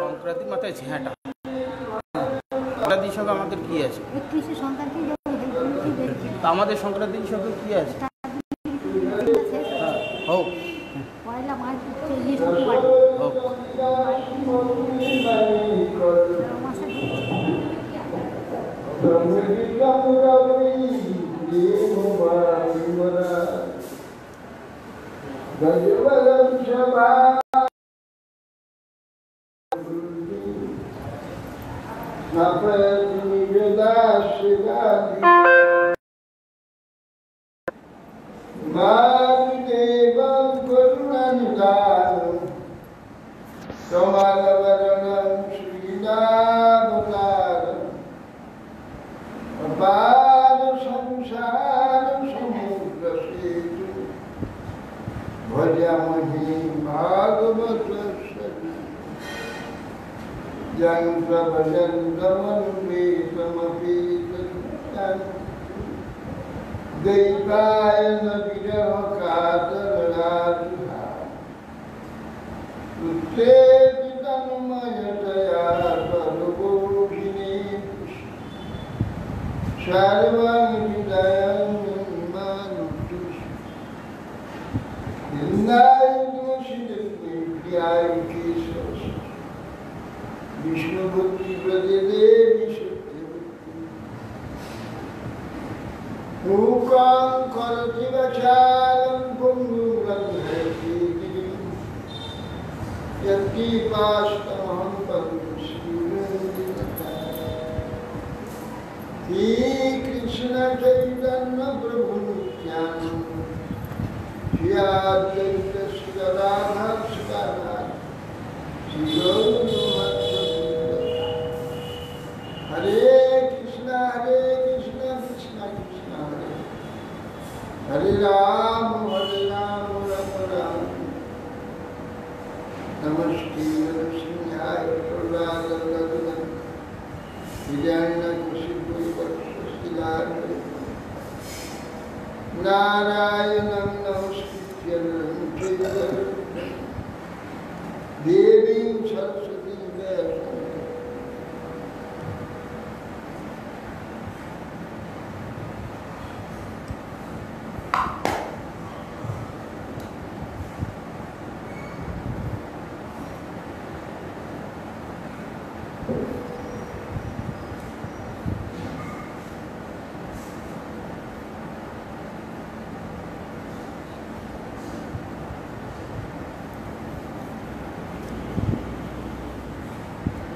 সংক্রান্তি মাথায় ঝেঁটা হিসাবে আমাদের কি আছে? আমাদের সংক্রান্তি হিসাবে কি আছে? হোক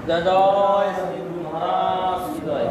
জয় জয় শ্রী গুরু মহারাজ জয়।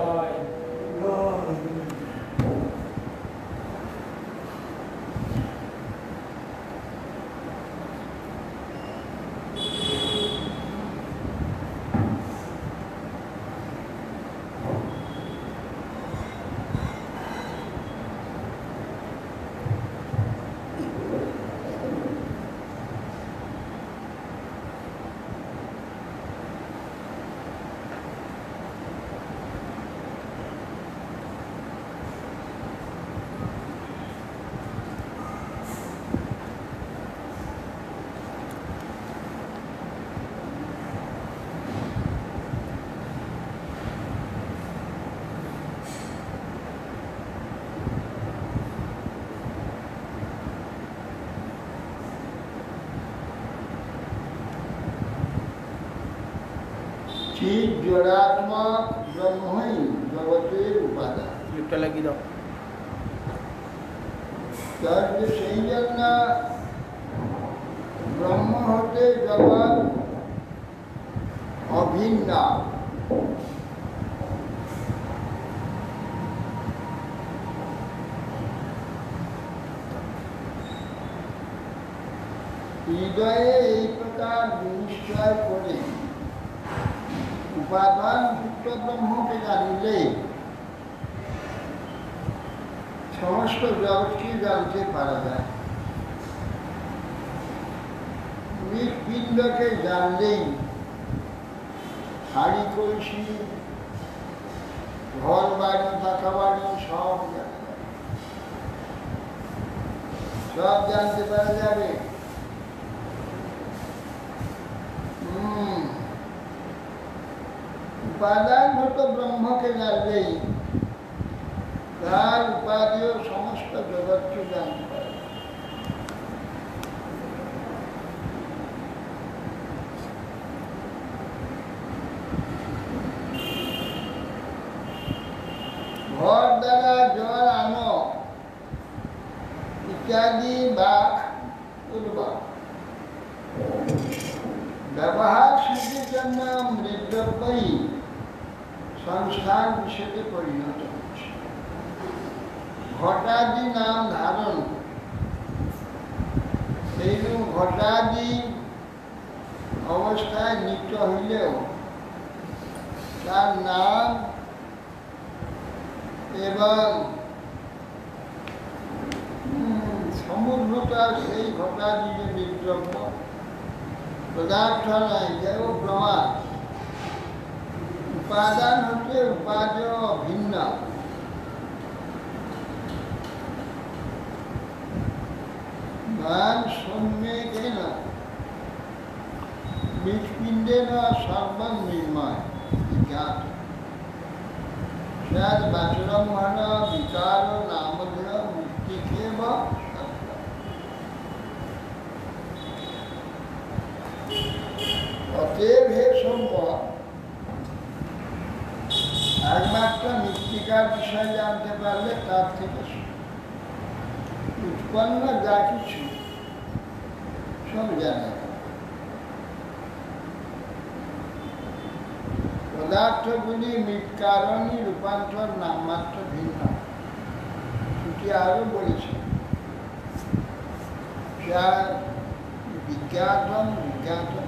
চিৎ জড়াত্মক ব্রহ্মই জগতের উপাদান। লিপটা লাগিয়ে দাও। তাহলে সেই জন্য ব্রহ্ম হতে জগৎ অভিন্ন। হৃদয়ে এই প্রকার নিশ্চয় করে উপাদান যুক্ত ব্রহ্মকে জানিলে সমস্ত জগৎকে জানতে পারা যায়। হৃৎপিণ্ডকে জানলেই হাড়ি কলসি, ঘর বাড়ি, পাকা বাড়ি সব জানা যাবে, সব জানতে পারা যাবে। উপাদানভূত ব্রহ্মকে জানলেই তার উপাদেয় সমস্ত জগৎকে জানতে পারে। ঘর দ্বারা জল আনো ইত্যাদি বা ব্যবহার সিদ্ধির জন্য মৃদ্রব্যই সংস্থান বিষয়ে পরিণত হচ্ছে। ঘটাদি নাম ধারণ, সেইরকম ঘটাদি অবস্থায় নিত্য হইলেও তার নাম এবং সমুদ্রতা সেই ঘটাদি যে নিদ্রব্য পদার্থ নয়, যেও প্রমাণ উপাদান হচ্ছে উপাদেয় ভিন্ন। মান সম্যকেন নিষ্পিণ্ডেন সর্বং নির্ময় জ্ঞাত স্যাদ বাচরমহন বিকার নামধেয় মৃত্তিকেব। অতএব হে সৌম্য, একমাত্র মৃত্তিকার বিষয় জানতে পারলে তার থেকে উৎপন্ন যা কিছু সব জানা যায়। পদার্থগুলি মৃৎকারণই রূপান্তর নামমাত্র ভিন্ন। ছুটি আরো বলেছে বিজ্ঞাতম বিজ্ঞাতম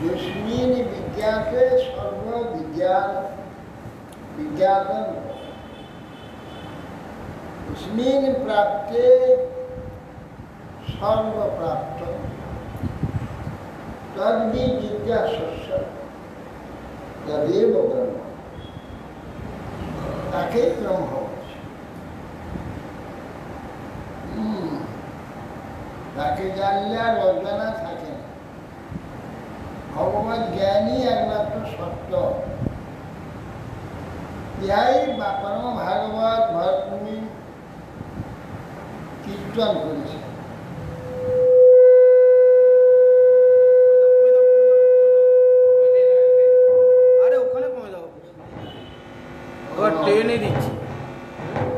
যস্মিন বিজ্ঞাতে সর্ব বিজ্ঞান বিজ্ঞাতম তস্মিন প্রাপ্তে সর্বপ্রাপ্ত তদ্বি জিজ্ঞাস্য তদেব ব্রহ্ম। তাকেই ব্রহ্ম বলছে। তাকে জানলে আর অজ্ঞানা থাকে না। ভগবত জ্ঞানই একমাত্র সত্য। ইহাই পরম ভাগবত ভরতমুনি কীর্তন করেছে। আরে ওখানে কমে দাও, ট্রেনে দিচ্ছি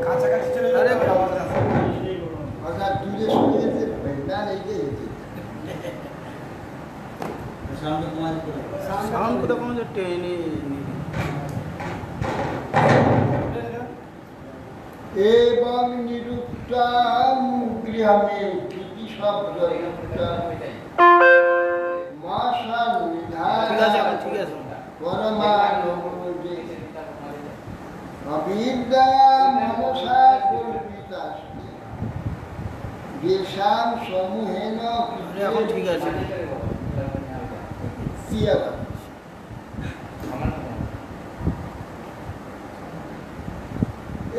কাছাকাছি চলে যাবে। হঠাৎ দূরে সরে যেতে না রেখে যেতে সাউন্ড কোথাও কমে ট্রেনে। এবং নিরুক্তাম গৃহমে কৃতি শব্দ মাসান নিধান ঠিক আছে পরমানন্দে অবিদ্যা মনসা কল্পিতাস্তি যেষাম সমূহেন এখন ঠিক আছে।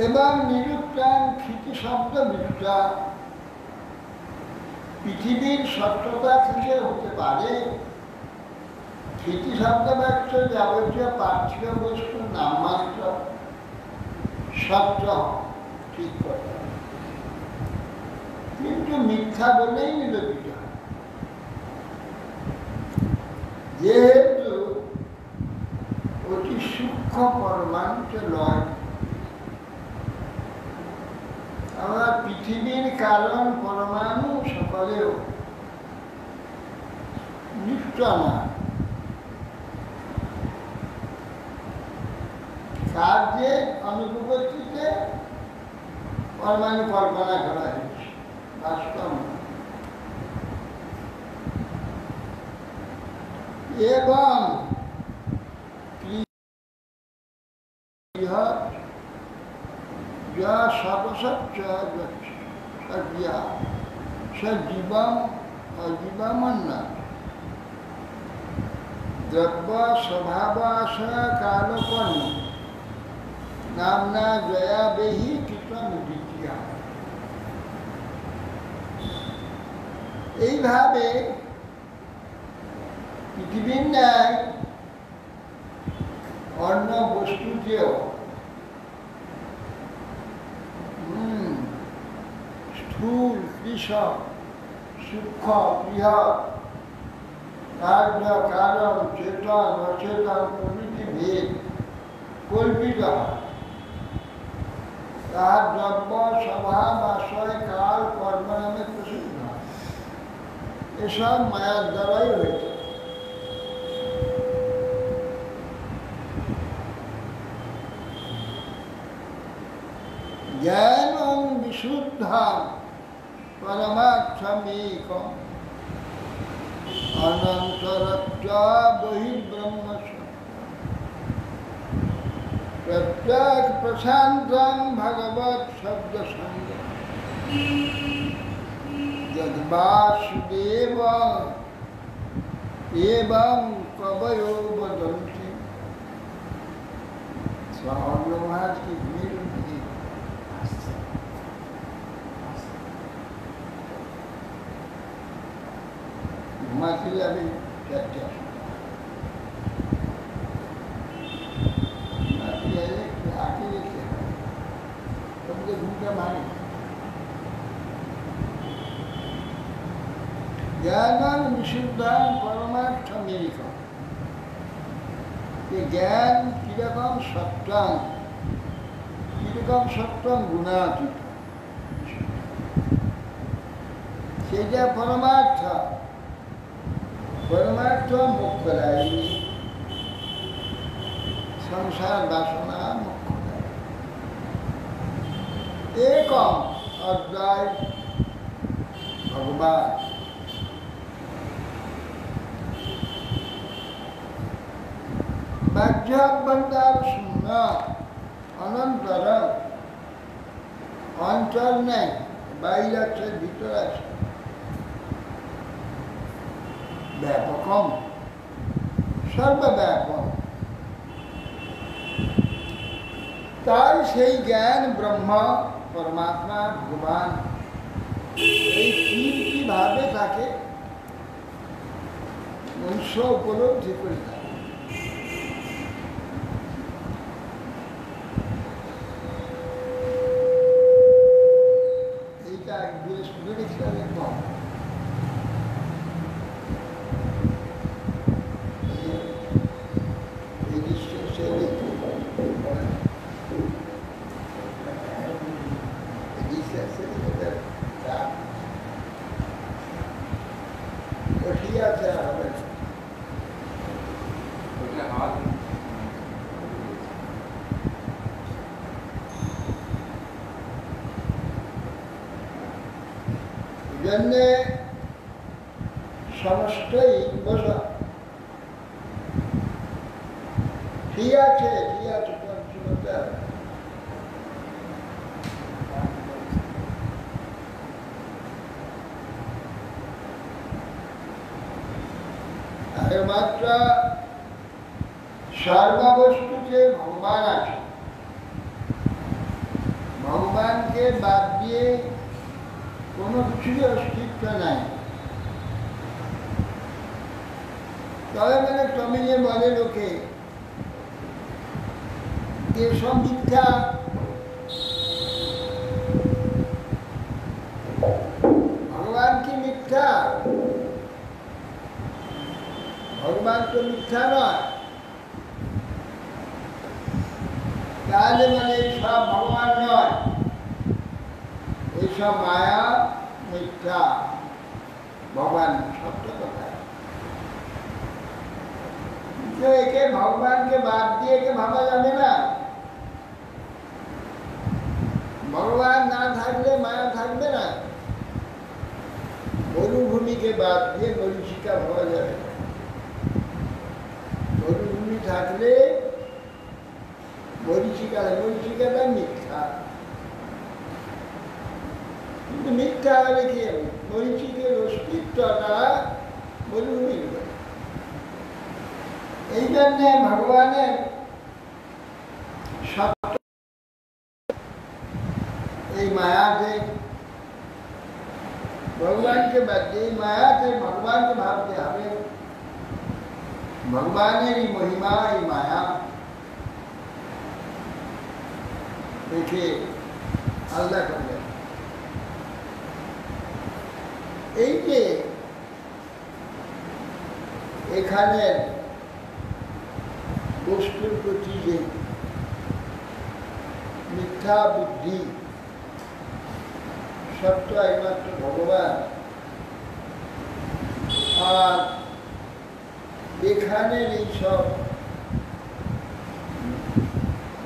এবং নিরুক্তান ক্ষিতি শব্দ বিরুদ্ধা পৃথিবীর সত্যতা থেকে হতে পারে। ক্ষিতি শব্দ বাক্য যাবতীয় পার্থিব বস্তু নামমাত্র সত্য ঠিক কথা, কিন্তু মিথ্যা বলেই নিরূপিত হয়। যেহেতু অতি সূক্ষ্ম পরমাণুতে লয়, আমরা পৃথিবীর কারণ পরমাণু সকলেও নিত্য না, কার্যে অনুপস্থিতিতে পরমাণু কল্পনা করা হয়েছে, বাস্তব না। এবং যা সর্বসচ্চ সজীবম অজীবমন্ন দ্রব্য স্বভাবাস কালকর্ম নামনা জয়াবেহি কৃতম দ্বিতীয়া। এইভাবে পৃথিবীর ন্যায় অন্য বস্তুতেও স্থূল, কৃষক, সূক্ষ্ম, বৃহৎ, কার্য, কারণ, চেতন, অচেতন প্রভৃতি ভেদ কল্পিত হয়। তাহার দ্রব্য, স্বভাব, আশ্রয়, কাল, কর্ম নামে প্রসিদ্ধ হয়। এসব মায়ার দ্বারাই হয়েছে। জ্ঞানং বিশুদ্ধং পরমার্থমেকং অনন্তরত্ব বহির্ব্রহ্মস্য প্রত্যক প্রশান্তং ভগবৎ শব্দ সঙ্গ যদ্বাসুদেব এবং কবয়ো বদন্তি। स्वामी की भीड़ नहीं घुमाते अभी चर्चा आके लेते हैं सबके घूमते मारे ज्ञान विशुद्ध परमार्थ अमेरिका ज्ञान किरकम सत्यम गुणातीत सेटा परमार्थ परमार्थ मोक्षदायी संसार वासना मोक्षदायी एकम अद्वैत भगवान बाह्याभ्यंतर शून्य अनंतर अंतर नहीं बाहर से भीतर আছে व्यापकम सर्वव्यापक তাই সেই জ্ঞান ব্রহ্ম পরমাত্মা ভগবান এই তিনটি ভাবে থাকে মনুষ্য উপলব্ধি করে থাকে সমস্তই বসা ঠিক আছে মাত্র সর্ববস্তুতে ভগবান আছে ভগবানকে বাদ দিয়ে কোনো কিছুর অস্তিত্ব নাই তবে মানে তুমি যে বলে লোকে এসব মিথ্যা ভগবান কি মিথ্যা ভগবান ভগবান তো মিথ্যা নয়, তাহলে মানে সব ভগবান নয়, এইসব মায়া মিথ্যা, ভগবান সত্য কথা। কিন্তু একে ভগবানকে বাদ দিয়ে একে ভাবা যাবে না। ভগবান না থাকলে মায়া থাকবে না। মরুভূমিকে বাদ দিয়ে মরীচিকা ভাবা যাবে না। মরুভূমি থাকলে মরীচিকাটা মিথ্যা, কিন্তু মিথ্যা হলে কি হবে? মরীচিকের অস্তিত্বটা মরুভূমির উপরে। এই জন্যে ভগবানের সত্য এই মায়াতে, ভগবানকে বাদ দিয়ে এই মায়াতে ভগবানকে ভাবতে হবে। ভগবানের এই মহিমা, এই মায়া দেখে আলাদা করবে। এই যে এখানে বস্তুর প্রতি যে মিথ্যা বুদ্ধি, সত্য একমাত্র ভগবান, আর এখানের এইসব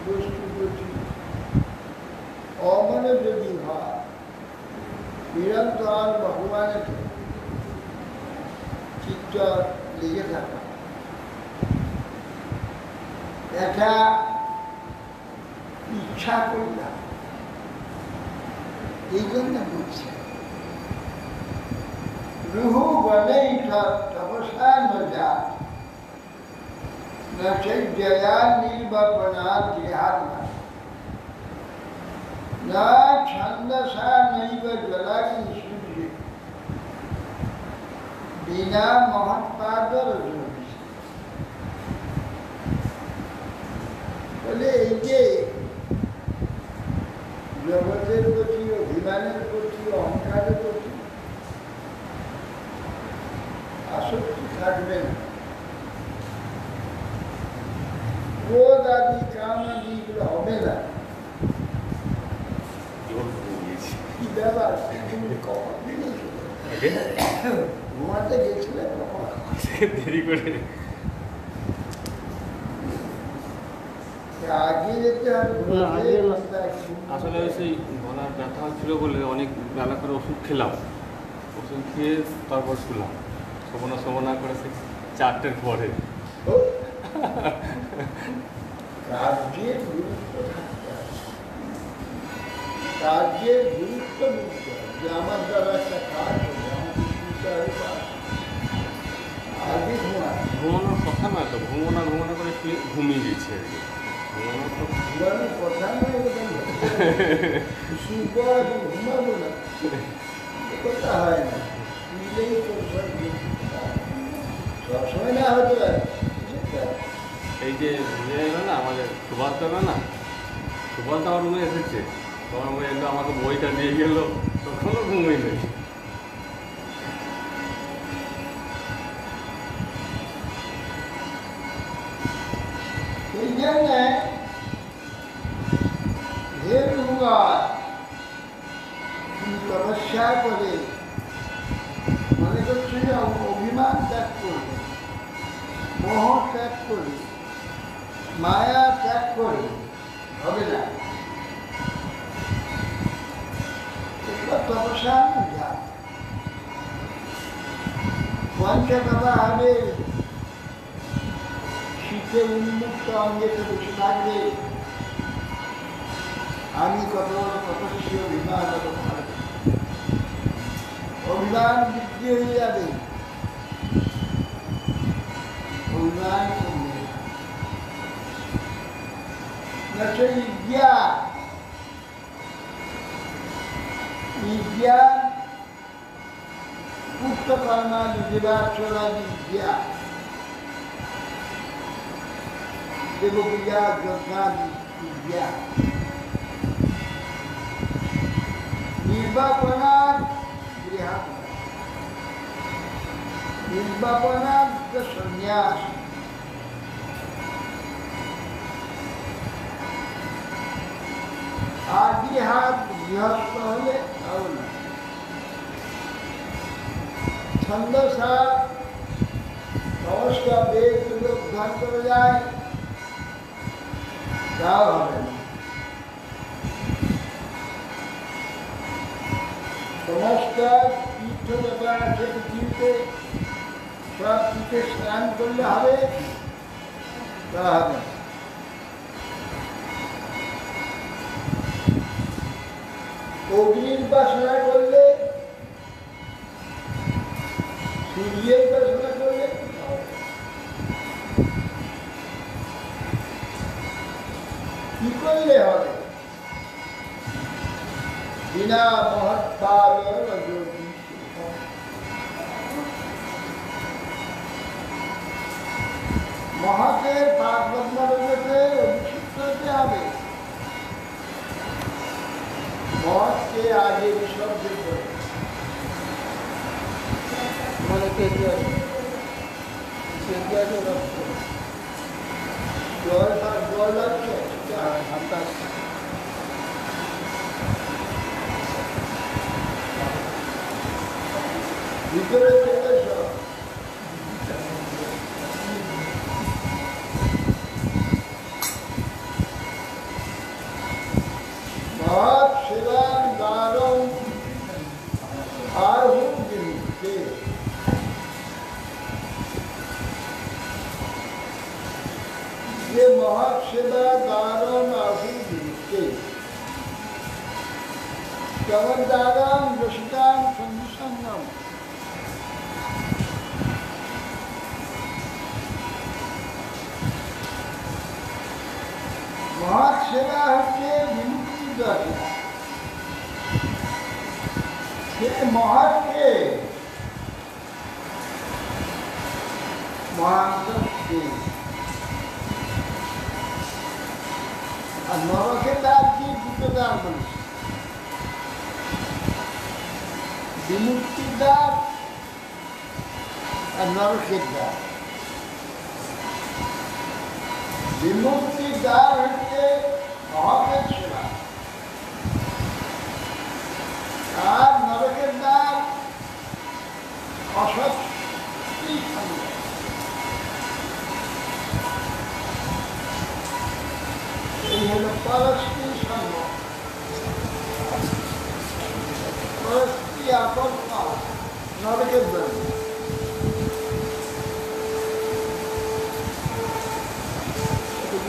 বস্তুর প্রতি অমনোযোগী হয়, নিরন্তর ভগবানের চিত্ত লেগে থাকা, এটা ইচ্ছা করলাম। এই জন্য বলছে রুহু বলেই তপসা নজা নয়া নির্বাপনা গৃহাত্মা না ছন্দসা নৈব জ্বলাকি সূর্য বিনা মহৎপাদ রজনী। বলে এই যে জগতের প্রতি, অভিমানের প্রতি, অহংকারের প্রতি আসক্তি থাকবে না। ক্রোধ আদি, কাম আদি এগুলো হবে না। কি ব্যাপার? ঘুমাতে গেছিলে দেরি করে আগে যেতে আসলে সেই গলার ব্যথা হচ্ছিল বলে অনেক বেলা করে ওষুধ খেলাম। ওষুধ খেয়ে তারপর শুলাম, শোভনা করে সে 4টের পরে। কার্যের গুরুত্ব থাকতে হবে, কার্যের গুরুত্ব বুঝতে হবে যে আমার দ্বারা একটা কাজ হবে, আমার আগে ঘুমানোর কথা না তো, ঘুমানো করে শুয়ে ঘুমিয়ে গেছে আর কি। ঘুমানোর কথা নয়, ঘুমাবো না, কথা হয় না। সবসময় না হতে পারে। এই যে এলো না আমাদের সুভাষ না, সুভাষ আমার রুমে এসেছে, তোমার রুমে এলো, আমাকে বইটা দিয়ে গেল, তখনও ঘুমিয়ে নেই। এই জন্য তপস্যা করে মনে করছে যে অভিমান ত্যাগ করবে, মোহ ত্যাগ করবে, মায়া ত্যাগ করবে, হবে না। তপস্যা যা পঞ্চতপা হবে, শীতে উন্মুক্ত অঙ্গেতে বসে থাকবে, আমি কত তপস্বী, অভিমান কত থাকবে, অভিমান বৃদ্ধি হয়ে যাবে, অভিমান কমবে না। বিদ্যা পুত্রকর্মা জীবাচরাদি বিদ্যা, দেববিদ্যা, যজ্ঞাদি বিদ্যা, নির্বাপনা গৃহাত্মা। নির্বাপনার যে সন্ন্যাস, আদি হাত গৃহস্থ হলে তাও না, ছন্দসা সমস্ত বেদগুলো উদ্ধার করে যায়, তাও হবে না। সমস্ত তীর্থ ব্যাপার আছে পৃথিবীতে, সব তীর্থে স্নান করলে হবে, তা হবে না। অগ্নির উপাসনা করলে, সূর্যের উপাসনা করলে কি করলে হবে? বিনা মহৎ মহাতের পাপ পদ্মাবতীতে অভিষিক্ত হতে হবে। মহৎকে আগে বিসর্জন করে মানে কে কি আছে ওটা জল লাগছে, হাতটা ভিতরে চলে সব মহৎ সেবান দ্বারম আর যে মহৎ সেবা দারম আহুকে কেমন দারম রসিকাম সন্ধিসঙ্গম, মহৎ সেবা হচ্ছে বিমুক্তির দ্বার। সে মহৎকে মহান্তকে আর নরকের দ্বার কি দুটো দ্বার বলেছে, বিমুক্তির দ্বার আর নরকের দ্বার। বিমুক্তির দ্বার হচ্ছে মহতের সেবা, আর নরকের দ্বার অসৎ সঙ্গ। এই হলো পরস্ত্রী সঙ্গ, পরস্ত্রী আকর্ষণ নরকের দ্বার।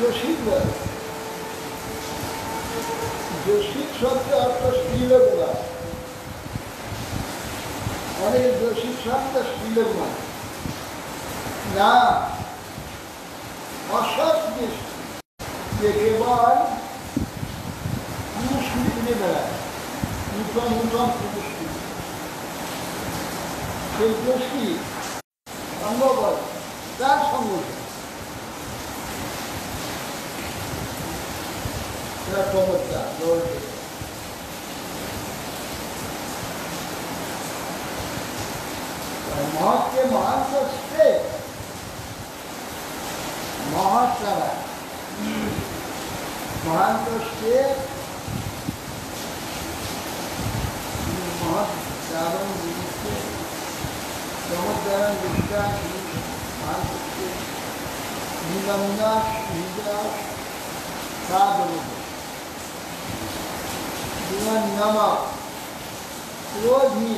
যোশিক বলে, যোশিক শব্দ অর্থ স্ত্রীলোক বলে, অনেক যোশিক শব্দ স্ত্রীলোক মানে না, অসৎ দৃষ্টি, যে কেবল পুরুষ ঘুরে বেড়ায়, নূতন নূতন পুরুষ, সেই যোশী সঙ্গ বলে, তার সঙ্গ মহৎকে মহান করছে, মহৎ তারা মহান করছে, মহৎ দারণ দিচ্ছে, চমৎকারণ বিশ্বাস মহান করছে, নিরঙ্গাস নিরাস সাধন নামক ক্রোধী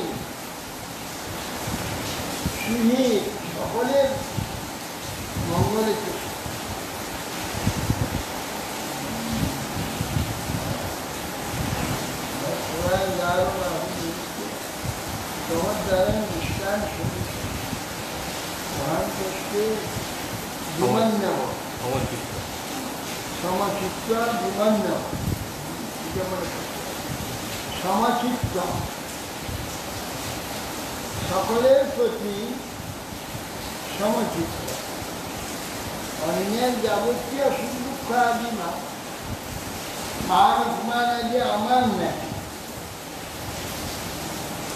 সুহীর সকলের মঙ্গলে চমৎকারণ বিশ্বাস মহান করছে, বিমান্য সমচিত্ত বিমান্য সমচিত্ত সকলের প্রতি সমচিত্ত, অন্যের যাবতীয় সুখ দুঃখ আদি না, মান অপমান আদি আমার নেই,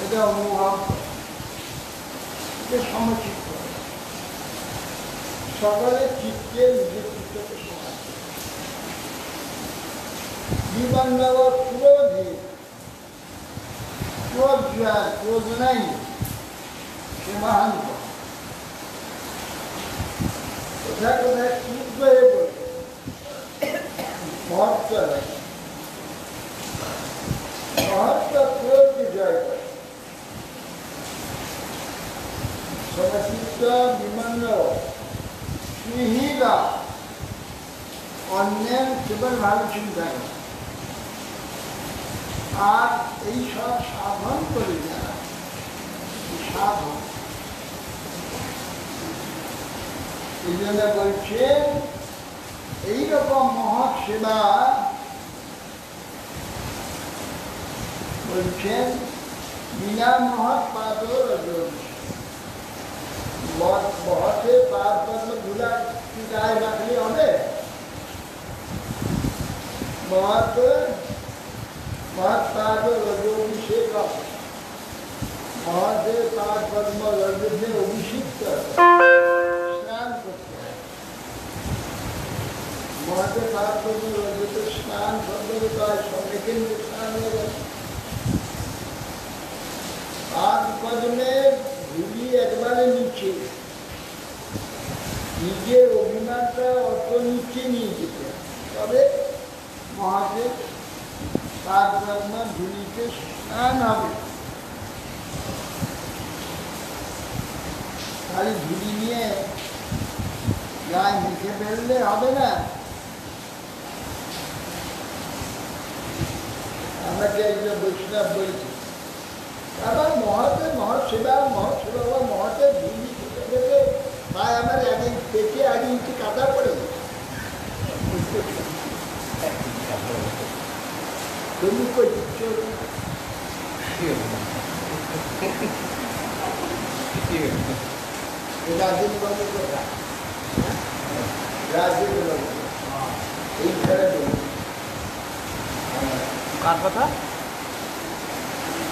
এটা অনুভব করে। চিত্তে সমচিত্ত, সকলের চিত্তে নিজের চিত্তকে সমান। বিমাননব ক্রোধে, ক্রোধ নাই, সে মহান্ত। কোথায় কোথায় ক্রুদ্ধ হয়ে পড়ে মহত্ব হয়, মহত্ব ক্রোধকে জয় করে। সমচিত্ত বিমান্য সুহীলা, অন্যের কেবল ভালো চিন্তা করে। আর এই সব সাধন করে যারা সাধন, এই জন্য বলছেন এইরকম মহৎ সেবা বলছেন বিনা মহৎ পাদ মহতে পাদ পদ্ম ধুলা গায়ে রাখলে হবে? মহৎ পাদ রজোভিষেক, মহতে পাদ পদ্ম রজে অভিষিক্ত স্নান করতে হয়। মহতে পাদ পদ্ম রজতে স্নান করতে হয়, সঙ্গে কিন্তু স্নান হয়ে গেল। পাদ পদ্মের ধুলি একবারে নিচে, নিজের অভিমানটা অত নিচে নিয়ে যেতে, তবে মহাদেব পাদ পদ্ম ধুলিতে স্নান হবে। খালি ধুলি নিয়ে গায়ে মুখে ফেললে হবে না। আমাকে একজন বৈষ্ণব বলছে, আবার মহতের মহৎসেবা বা মহতের ধুলি খেতে খেতে পায়ে আমার পেটে 1 ইঞ্চি কাদা পড়ে গেছে। তুমি কই দিচ্ছ? রাজেন্দ্র বাবু কোথায়? রাজেন্দ্র বাবু এইখানে বলুন। কার কথা?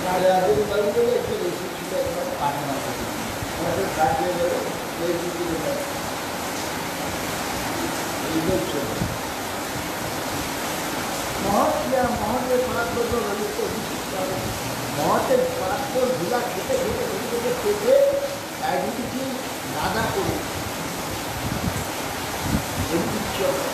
রাজেন্দ্র বাবু বলে একটু বেশি ছিল, আমাদের কাটিয়ে গেল এই দিকে এই বলছে মহতের পাত্র ললিত অভিষিক্ত হবে। মহতের পাত্র ধুলা খেতে খেতে খেতে খেতে পেটে ডায়াবেটিস দাদা করে হবে।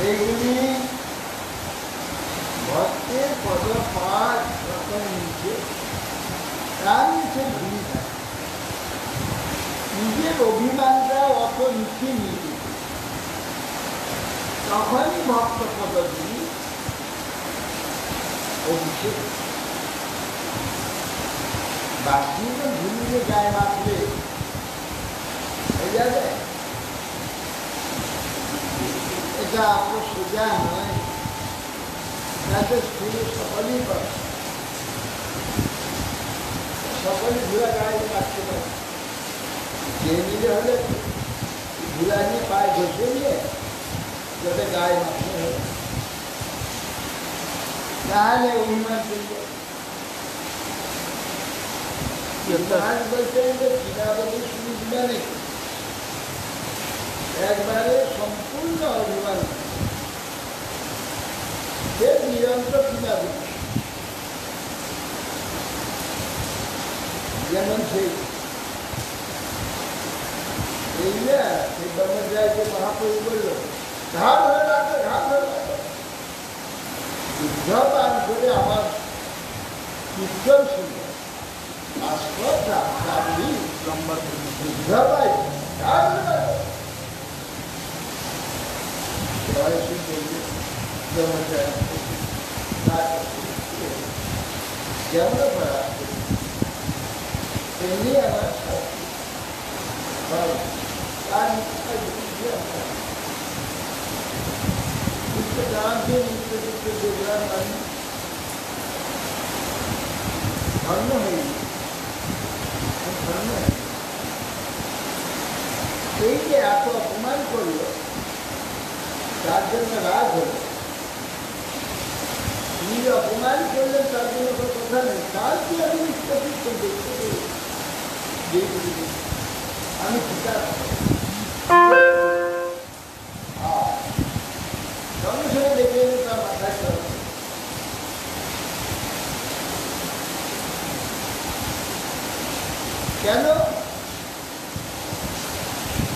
এইগুলি ভক্তের পদ 5 রকম নিচে, তার নিচে ধুলি থাকে। নিজের অভিমানটা অত নিচে নিয়ে যেতে, তখনই ভক্ত পদগুলি অভিষেক। বাকি তো ধুলিতে গায়ে মাখলে হয়ে যাবে, এটা আপনার সোজা নয়। তাদের স্কুলে সকলেই পারে, সকলে ধুলা গায়ে মাখতে পারে। যে নিলে হলে ধুলা নিয়ে পায়ে ঘষে নিয়ে যাতে গায়ে মাখতে হবে, তাহলে অভিমান করবে। বলছেন যে কিনাবলী সুবিধা নেই, একবারে সম্পূর্ণ অভিমান, সে নিরন্তর কিনাবলী। যেমন সেই না সেই ব্রহ্মচারীকে মহাপ্রভু বলল, ঘা ধরে রাখো, ঘা ধরে রাখো। যুদ্ধ পান করে আমার কীর্তন শুনবে, যুদ্ধ পাই ঘা ধরে রাখো। যেমন পড়া তেমনি আমার ধন্য হয়ে ধন্য হয়ে এই যে এত অপমান করল তার জন্য রাগ হল। তিনি অপমান করলেন তার জন্য কোনো কথা নেই, তার কি আমি দেখতে আমি পিতা সঙ্গে সঙ্গে দেখে তার মাথায় চলে কেন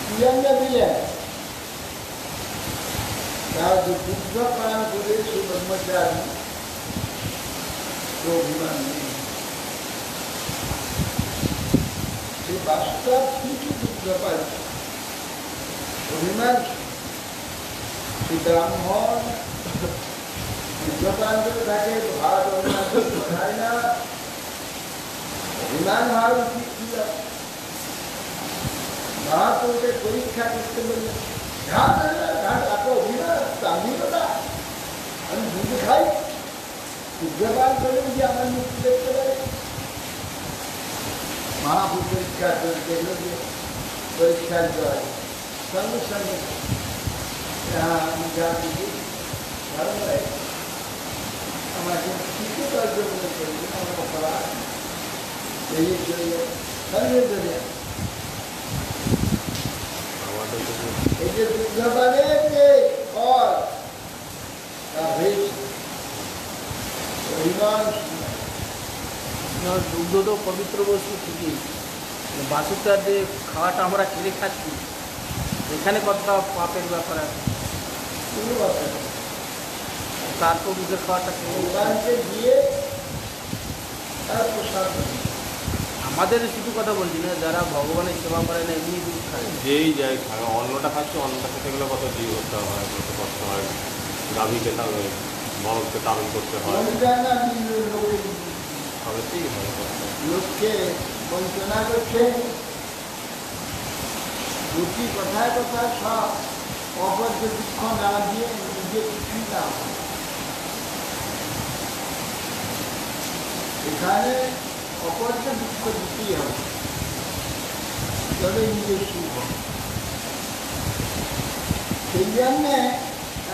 তিরঙ্গা দিলেন তার যে বুদ্ধ পালন করে সে ব্রহ্মচারী অভিমান নেই, সে বাস্তব কিছু বুদ্ধ পায় অভিমান। সে ব্রাহ্মণ বুদ্ধ পালন করে থাকে, ভাত খায় না, অভিমান হওয়া উচিত ছিল। মহাপুরুষে পরীক্ষা করতে বললেন ঘাট এত অভিমান দাম্ভিকতা, আমি দুধ খাই উগ্রপান করলেন যে আমার মুক্তি দেখতে পারে। মহাপুর পরীক্ষা করে দেখল যে পরীক্ষার জয় সঙ্গে সঙ্গে আমি যা দিদি ভালো লাগে আমাকে শিক্ষিত অর্জন করবেন আমার অপরাধ বেরিয়ে চলে যায় সঙ্গে চলে এই যে দুর্গবানের যে ফল তা হয়েছে অভিমান। দুগ্ধ তো পবিত্র বস্তু ঠিকই, বাসুটার যে খাওয়াটা আমরা কিনে খাচ্ছি এখানে কতটা পাপের ব্যাপার আছে। কোনো ব্যাপার নেই। তারপর দুধের খাওয়াটা ভগবানকে দিয়ে তার প্রসাদ আমাদের শুধু কথা বলছি না, যারা ভগবানের সেবা করে না এমনি দুধ খায়, যেই যাই খাবে, অন্নটা খাচ্ছে, অন্নটা খেতে গেলে কত জীব করতে হয়, কত কষ্ট হয়, গাভীকে বরফকে তারণ করতে হয়, তবে ঠিক হয়। লোককে বঞ্চনা করছে, লোকটি কথায় কথায় সব অপর্য দুঃখ না দিয়ে নিজে কিছুই না হয়। এখানে অপর্য দুঃখ দিতেই হবে, তবে নিজের সুখ হবে। সেই জন্যে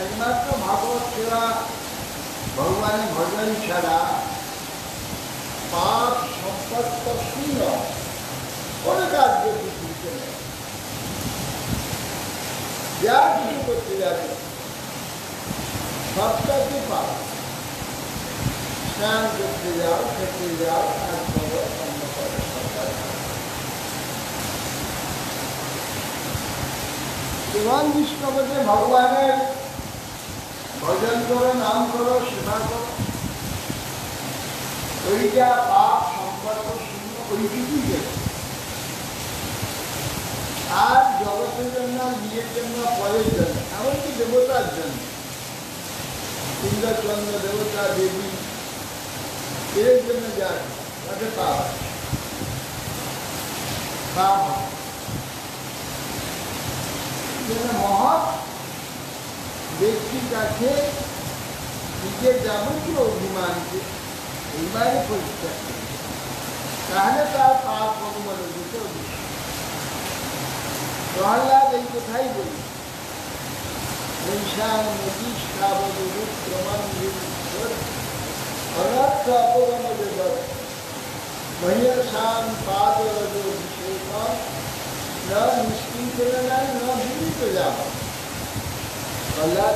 একমাত্র ভাগবত সেবা ভগবানের ভজন ছাড়া পাপ সম্পর্ক শূন্য কোনো কার্য পৃথিবীতে নেই। যা কিছু করতে যাবে সবটাকে পাপ, স্নান করতে যাও, খেতে যাও, কাজ করো, অন্য করো, সবটা এবং বিষ্ণুপদে ভগবানের ভজন করো, নাম করো, সেবা করো, ওইটা পাপ সম্পর্ক শূন্য, ওইটুকুই গেছে। আর জগতের জন্য, নিজের জন্য, পরের জন্য, এমনকি দেবতার জন্য, ইন্দ্রচন্দ্র দেবতা দেবী এর জন্য যা তাকে পাপ পাপ মহৎ ব্যক্তির কাছে নিজের যাবতীয় অভিমানকে এইবারে পরিষ্কার করে, তাহলে তার পাপ অনুমোদিত হবে। প্রহ্লাদ এই কথাই বলি, অনর্থ অপগম জগৎ মহ্যসান পাদরজোভিষেক ন নিষ্কিঞ্চনা ন বিদিত যাব। প্রহ্লাদ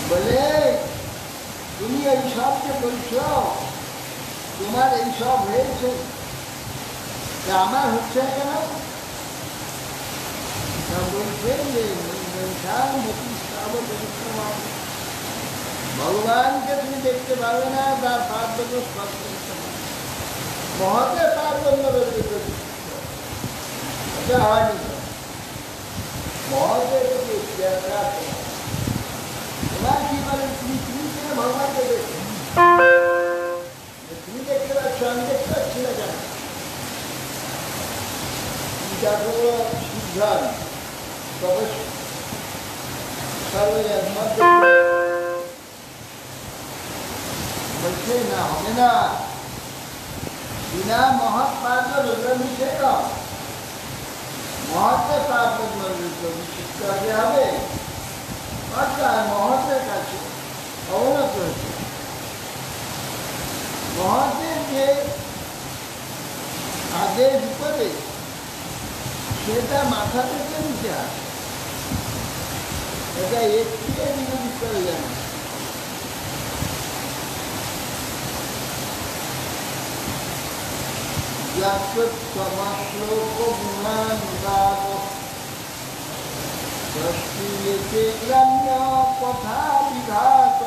বলে তুমি এই সবকে বলছ, তোমার এই সব হয়েছে, আমার হচ্ছে কেন? বলছেন যে ভগবানকে তুমি দেখতে পাবে না, তার পার্বত্য স্পর্শ করতে পারবে, মহতের পার্বত্য হয়নি, মহতের তোমার কি বলে তুমি কেন ভগবানকে দেখছো? তুমি দেখতে পাচ্ছ, আমি দেখতে পাচ্ছি না কেন? সিদ্ধান্ত বলছে না, হবে না, বিনা মহৎ পাদ রুদ্রাভিষেক, মহতের পাদ অভিষেক করতে হবে, অর্থাৎ মহতের কাছে অবনত হচ্ছে। মহতের যে আদেশ করে সেটা মাথা থেকে নিতে হয়, এটা একটি বিরোধী করে যায় না। শ্লোক গুণানুবাদ দৃষ্টিতে গ্রাম্য কথা বিঘাত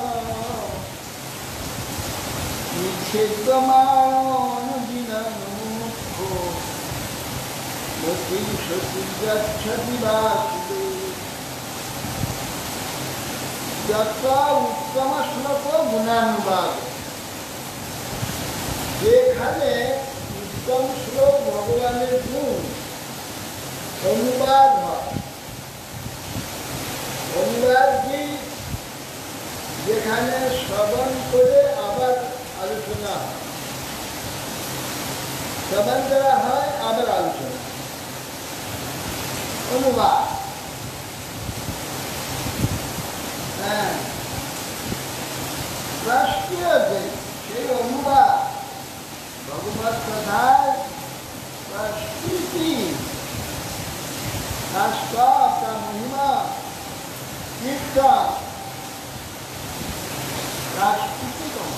নিষেধমানুদিনমুখ মতি সতী গচ্ছতি বাসুদেব। যত উত্তম শ্লোক গুণানুবাদ, যেখানে উত্তম শ্লোক ভগবানের গুণ অনুবাদ হয়, অনুবাদ কি যেখানে শ্রবণ করে আবার আলোচনা হয়, শ্রবণ করা হয় আবার আলোচনা, অনুবাদ। হ্যাঁ, রাষ্ট্রীয় যে সেই অনুবাদ ভগবত কথার স্মৃতি, তার স্তব, তার মহিমা, কীর্তন, তার স্মৃতি করা,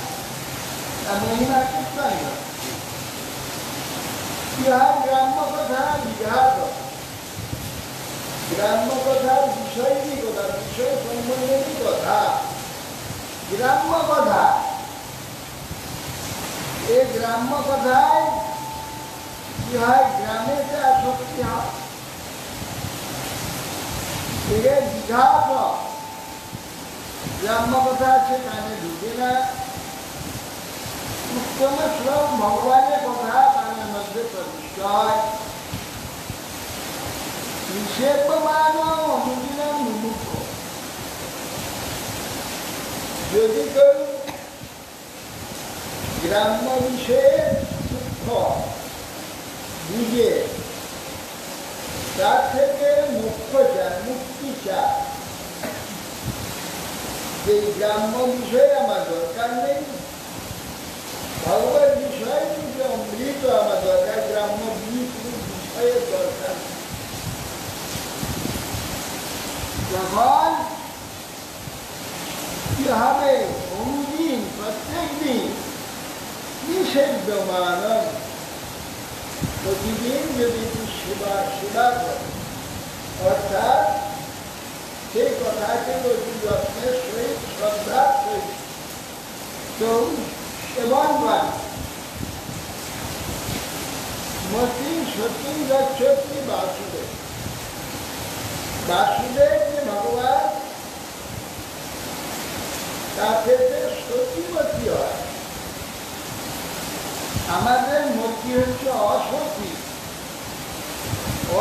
তার মহিমা কীর্তন করা। ইহার গ্রাম্য কথা বিঘাত, গ্রাম্য কথার বিষয়ই কথা, বিষয় সম্বন্ধেরই কথা, গ্রাম্য কথা। এই গ্রাম্য কথায় কি হয়, গ্রামেতে আসক্তি হয়, এর বিঘাত। গ্রাম্য কথা আছে কানে ঢুকে না, উত্তম শ্লোক ভগবানের কথা কানের মধ্যে প্রবিষ্ট হয়। নিষেধমান অনুদিন মুমুখ, যদি কেউ গ্রাম্য বিষয়ে সূক্ষ্ম বুঝে, তার থেকে মুখ্য চায়, মুক্তি চায়, যে গ্রাম্য বিষয়ে আমার দরকার নেই, ভগবত বিষয় কিন্তু অমৃত আমার দরকার, গ্রাম্য বিষয়ের দরকার। যখন কি হবে, অনুদিন প্রত্যেক দিন নিষেধ মানব, প্রতিদিন যদি সেবা করে, অর্থাৎ সেই কথাকে অতি যত্নের সহিত শ্রদ্ধার সহিত সেবন করে, মতি সতী গচ্ছতি বাসুদেব। বাসুদেব যে ভগবান, তাতে সতীমতি হয়। আমাদের মতি হচ্ছে অসতী।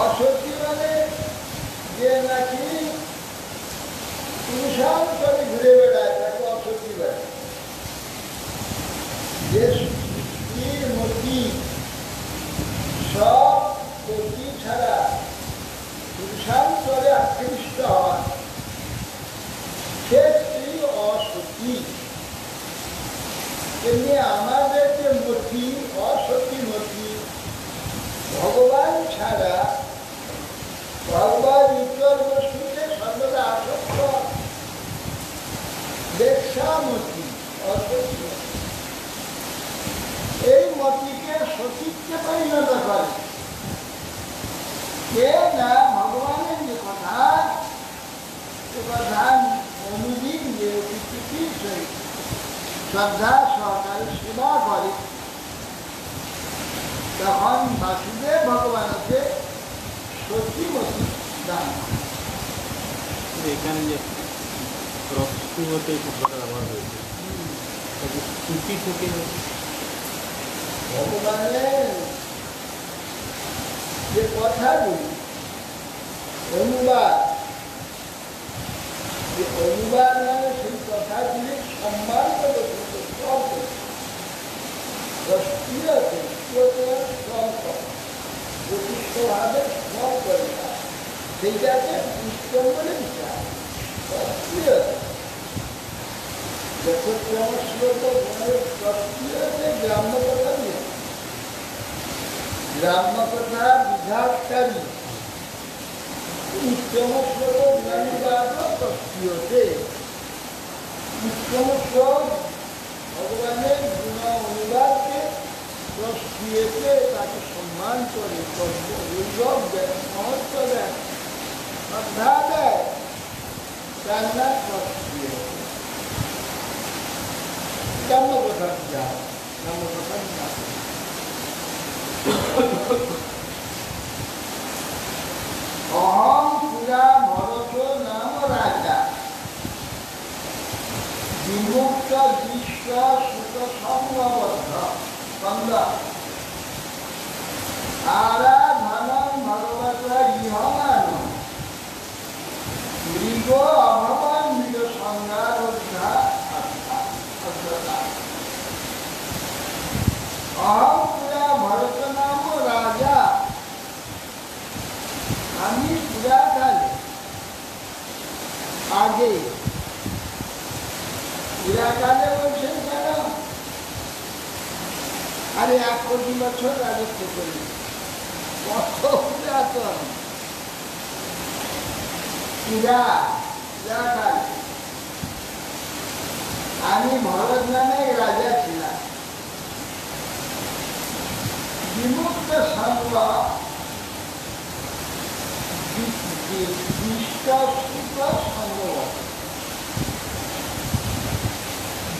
অসতী মানে যে নাকি পুরুষান্তরে ঘুরে বেড়ায়, তাকে অসতী বলে। যে স্ত্রীর মতি সব পতি ছাড়া পুরুষান্তরে আকৃষ্ট হয়, সে স্ত্রী অসতী। তেমনি আমাদের যে মতি, অসতী মতি, ভগবান ছাড়া ভগবান ইতর বস্তুতে সর্বদা আসক্ত, বেশ্যামতি, অসতী। এই মতিকে সতীত্বে পরিণত করে কে না, ভগবানের যে কথা, সে কথা অনুদিন যে প্রীতির সহিত শ্রদ্ধা সহকারে সেবা করে, তখন বাসুদেব ভগবানকে সতীমতি দান করে। এখানে যে রক্তবতী শব্দটা ব্যবহার হয়েছে, স্তুতি থেকে ভগবানের যে কথাগুলি অনুবাদ, যে অনুবাদ মানে সেই কথাগুলি সম্মান করে প্রিয়তে প্রিয়তে শ্রম করা প্রতিষ্ঠভাবে শ্রম করে সেইটাকে উত্তম বলে বিচার প্রিয়তে যথোত্তম শ্লোক প্রিয়তে গ্রাম্য কথা নিয়ে গ্রাম্য কথা বিঘাতকারী উত্তম শ্লোক প্রিয়তে উত্তম শ্লোক ভগবানের গুণ অনুবাদকে প্রস্তুতে তাকে সম্মান করে গৌরব দেয় মহত্ব দেয় শ্রদ্ধা দেয় তার নাম প্রস্তুত গ্রাম্য কথা যা গ্রাম্য কথা না অহং পুরা ভরত নাম রাজা বিমুক্ত দৃষ্ট সুত সংবদ্ধ স্কন্দ আরাধনং ভগবত ইহমান মৃগ অভবন মৃগ সংজ্ঞারোদ্ধা অহং পুরা ভরত নাম রাজা আমি পুরাকালে আগে পুরাকালে বলছেন কেন আরে 1 কোটি বছর রাজত্ব করি কত পুরাতন পুরাকালে আমি ভরত নামে রাজা ছিলাম বিমুক্ত সঙ্গ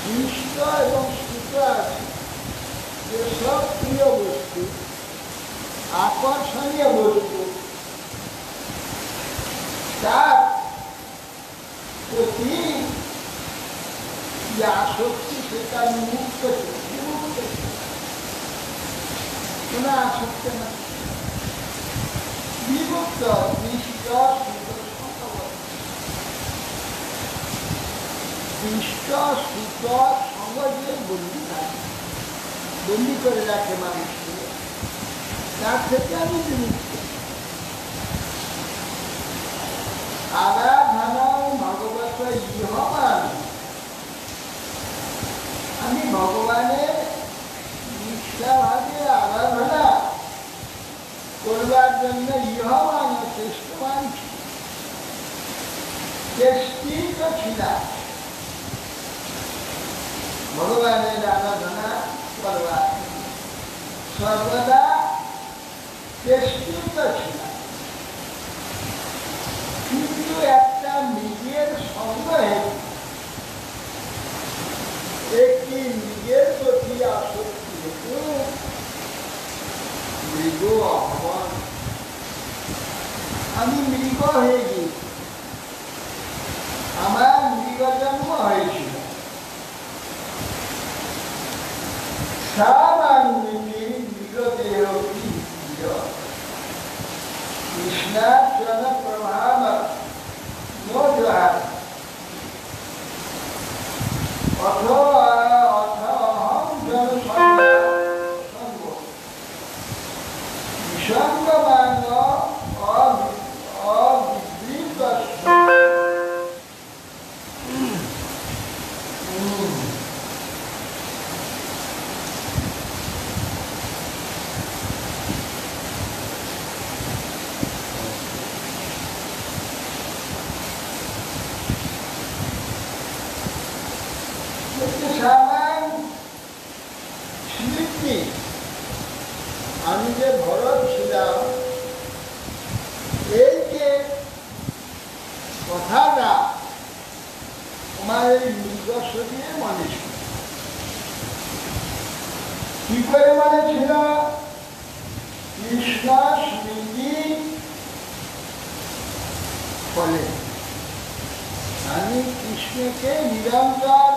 দৃষ্ট এবং সুত আছে যেসব প্রিয় বস্তু আকর্ষণীয় বস্তু তার প্রতি যে আসক্তি সেটা মুক্ত কোনো আসক্তি না বিমুক্ত দৃষ্ট দৃষ্ট সুত সঙ্গে বন্দি থাকে বন্দি করে রাখে মানুষকে তার থেকে আমি বিমুক্ত আরাধনা ভগবত ইহমান আমি ভগবানের নিষ্ঠাভাবে আরাধনা করবার জন্য ইহমান শ্রেষ্ঠ মানছি চেষ্টিত ছিলাম ভগবানের আরাধনা করবার সর্বদা চেষ্টিত ছিলাম কিন্তু একটা নিজের সঙ্গ একটি নিজের প্রতি আসক্তি হেতু মৃগ আহ্বান আমি মৃগ হয়ে গেছি আমার মৃগ জন্ম হয়েছিল কৃষ্ণার্চন প্রভাব মোজার অহং জনসংগ বিসঙ্গমাঙ্গ অবিবৃত স্মৃতি আমি যে ভরত ছিলাম এই যে কথাটা আমার এই নিজস্ব দিয়ে মনে ছিল কি করে মনে ছিল কৃষ্ণ স্মৃতি ফলে আমি কৃষ্ণকে নিরন্তর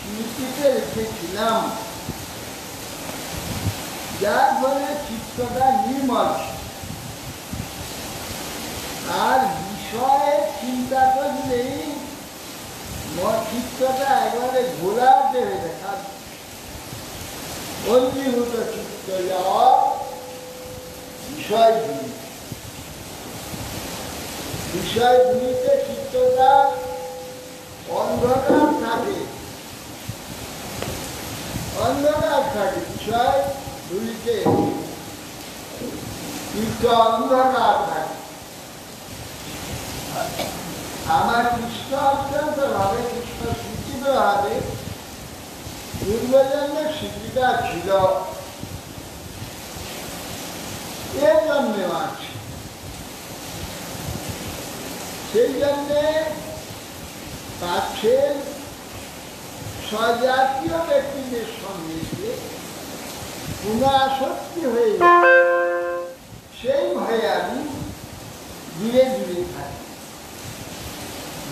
স্মৃতিতে রেখেছিলাম যার ফলে চিত্তটা নির্মল আর বিষয়ে চিন্তা করলেই চিত্তটা একবারে ঘোলাটে হয়ে যায় অঙ্গীভূত চিত্ত যাওয়া বিষয় ভূমি। বিষয় ভূমিতে চিত্তটা অন্ধকার থাকে, অন্ধকার থাকে বিষয় ভূমিতে চিত্ত অন্ধকার থাকে। আমার কৃষ্ণ অত্যন্ত ভাবে, কৃষ্ণ সূচিত ভাবে পূর্বজন্মের স্মৃতিটা ছিল, এর জন্মেও আছে। সেই জন্যে পাচ্ছেন স্বজাতীয় ব্যক্তিদের সঙ্গে পুনঃআসক্তি হয়ে যায়, সেই ভয়ে আমি দূরে দূরে থাকি,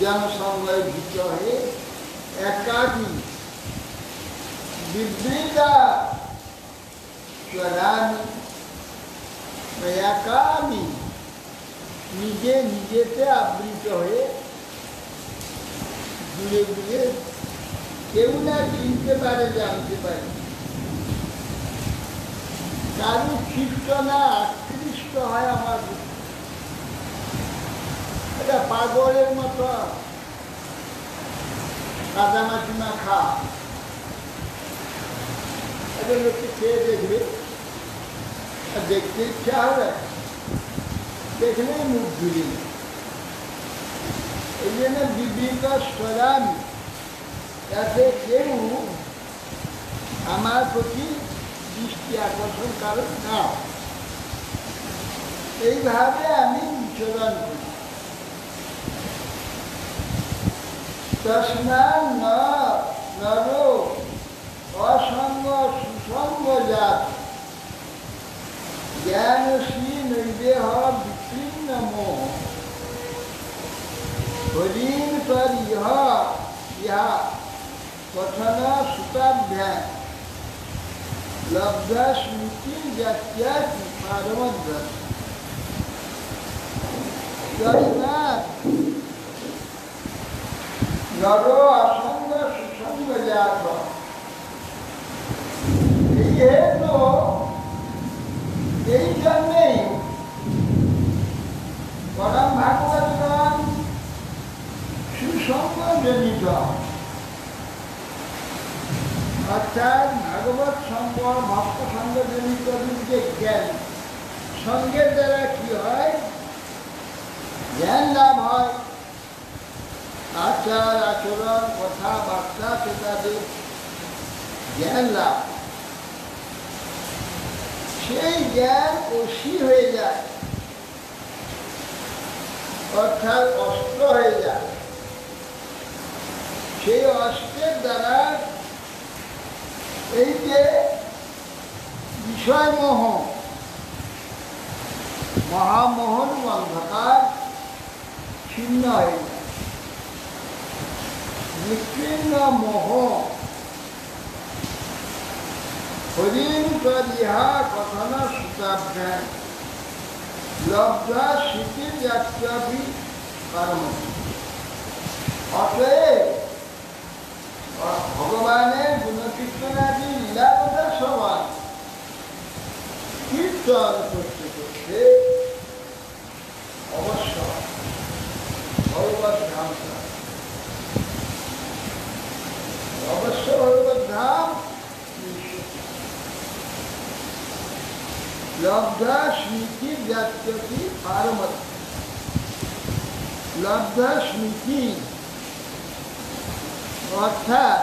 জনসংঘের ভীত হয়ে একাকী বিবৃতা স্বরামি, একা আমি নিজে নিজেতে আবৃত হয়ে দূরে দূরে, কেউ না চিনতে পারে, জানতে পারে, কারো ক্ষিপ্ত না আকৃষ্ট হয় আমার। এটা পাগলের মতো কাদামাটি মাখা, এটা লোককে খেয়ে দেখবে, দেখতে ইচ্ছা হবে, দেখলেই মুখ ঘুরি। এই জন্য বিবৃত স্বরামি, যাতে কেউ আমার প্রতি দৃষ্টি আকর্ষণ কারণ না, এইভাবে আমি বিচরণ করি। তস্মাৎ নর অসঙ্গ সুসঙ্গ জাত জ্ঞানসী নৈদেহ বিচ্ছিন্ন মোহ হরিণ তর ইহা কথন সুতাভ্যাম লব্ধ স্মৃতি জাত্যাতি পারমদ্ভ্যাম। তস্মাৎ নর অসঙ্গ সুসঙ্গ জাত, এই হেতু, এই জন্যেই পরম ভাগবতগণ সুসঙ্গ জনিত, অর্থাৎ ভাগবত সঙ্গ ভক্ত সঙ্গ জনিত যে জ্ঞান, সঙ্গের দ্বারা কি হয়? জ্ঞান লাভ হয়, আচার আচরণ কথাবার্তা তাদের জ্ঞান লাভ, সেই জ্ঞান অসি হয়ে যায়, অর্থাৎ অস্ত্র হয়ে যায়। সেই অস্ত্রের দ্বারা এই যে বিষয়মোহ, মহামোহন অন্ধকার ছিন্ন হয়ে যায়, নিকৃন্ন মোহ হরিণ তদিহা কথন সুতাভ্যাম লব্ধা স্মৃতির জাত্যভি পারম। অতএব ভগবানের গুণকীর্তনাদি লীলা কথা সবাই কীর্তন করতে করতে অবশ্য ভগবত ধাম, অবশ্য ভগবত ধাম লব্ধা স্মৃতি জাত্যতি পারমত। লব্ধা স্মৃতি অর্থাৎ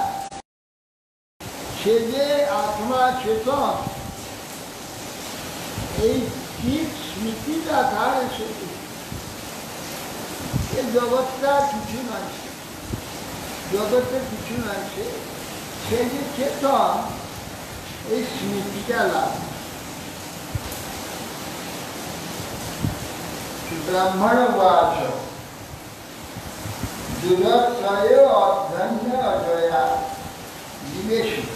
সে যে আত্মা চেতন, এই ঠিক স্মৃতিটা তার এসেছে। এই জগৎটা কিছু নয়, জগতের কিছু নয়, সে যে চেতন, এই স্মৃতিটা লাভ। ব্রাহ্মণ বাচ দুরত্রয় অধ্যন্য অজয়া নিবেশিত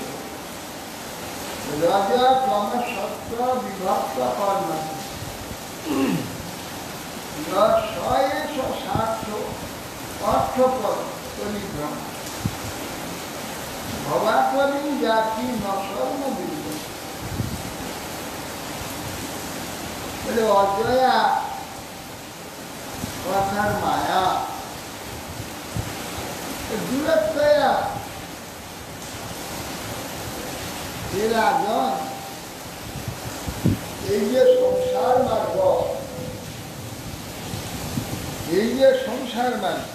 রজ তম সত্য বিভক্ত কর্ম স্বয়েশ স্বার্থ অর্থপদ পরিভ্রম ভবাকরি জাতি নসর্ম বিভ্রম। বলে অজয়া কথার মায়া দূরত্বয়া রাজন এই যে সংসার মার্গ, এই যে সংসার মার্গ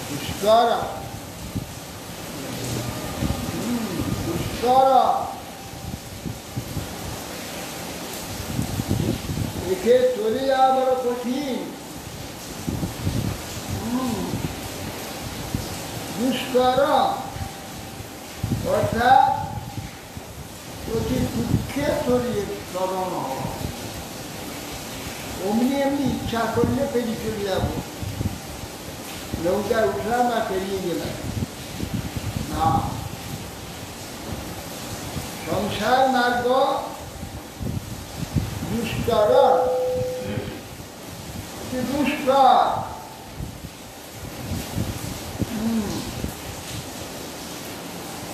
পুষ্কর পুষ্কর একে চলে যাওয়া বড় কঠিন। দুষ্কর অর্থাৎ অতি দুঃখে ছড়িয়ে চলন হওয়া। অমনি এমনি ইচ্ছা করলে পেরিয়ে চলে যাব, নৌকায় উঠলাম না পেরিয়ে গেলাম না। সংসার মার্গ দুষ্কর, দুষ্কর।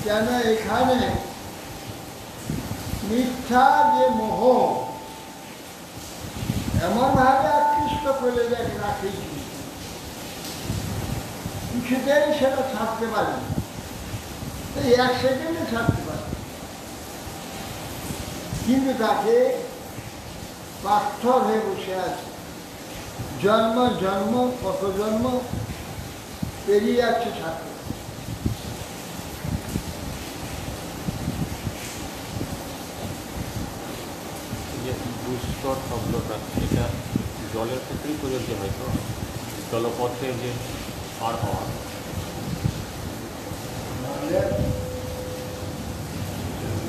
কেন এখানে মিথ্যা যে মোহ এমন ভাবে আকৃষ্ট করে রাখেছি, কিছুতেই সেটা ছাড়তে পারি, এই 1 সেকেন্ডে ছাড়তে পারি। কিন্তু তাকে পাথর হয়ে বসে আছে, জন্ম জন্ম কত জন্ম পেরিয়ে যাচ্ছে ছাড়তে। দুষ্কর শব্দটা এটা জলের ক্ষেত্রেই প্রযোজ্য হয় তো, জলপথে যে পার হওয়া।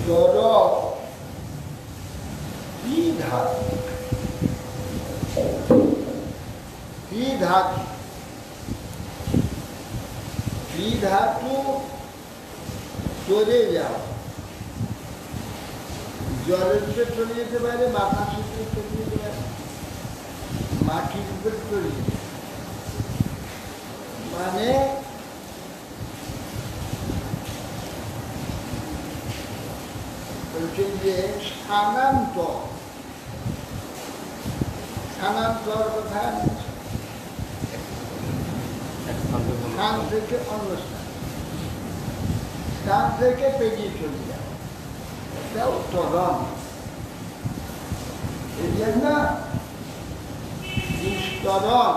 জড় কি ধাতু, কি ধাতু, কি ধাতু চলে যাও। জলের উপরে চলে যেতে পারে, বাতাসের উপরে চলে যেতে পারে, মাটির উপরে চলে যেতে পারে। মানে বলছেন যে স্থানান্তর, স্থানান্তর কথা স্থান থেকে অন্য স্থান, স্থান থেকে পেরিয়ে চলে যাও, এটাও ত্বরণ। এই জন্য দুষ্করণ,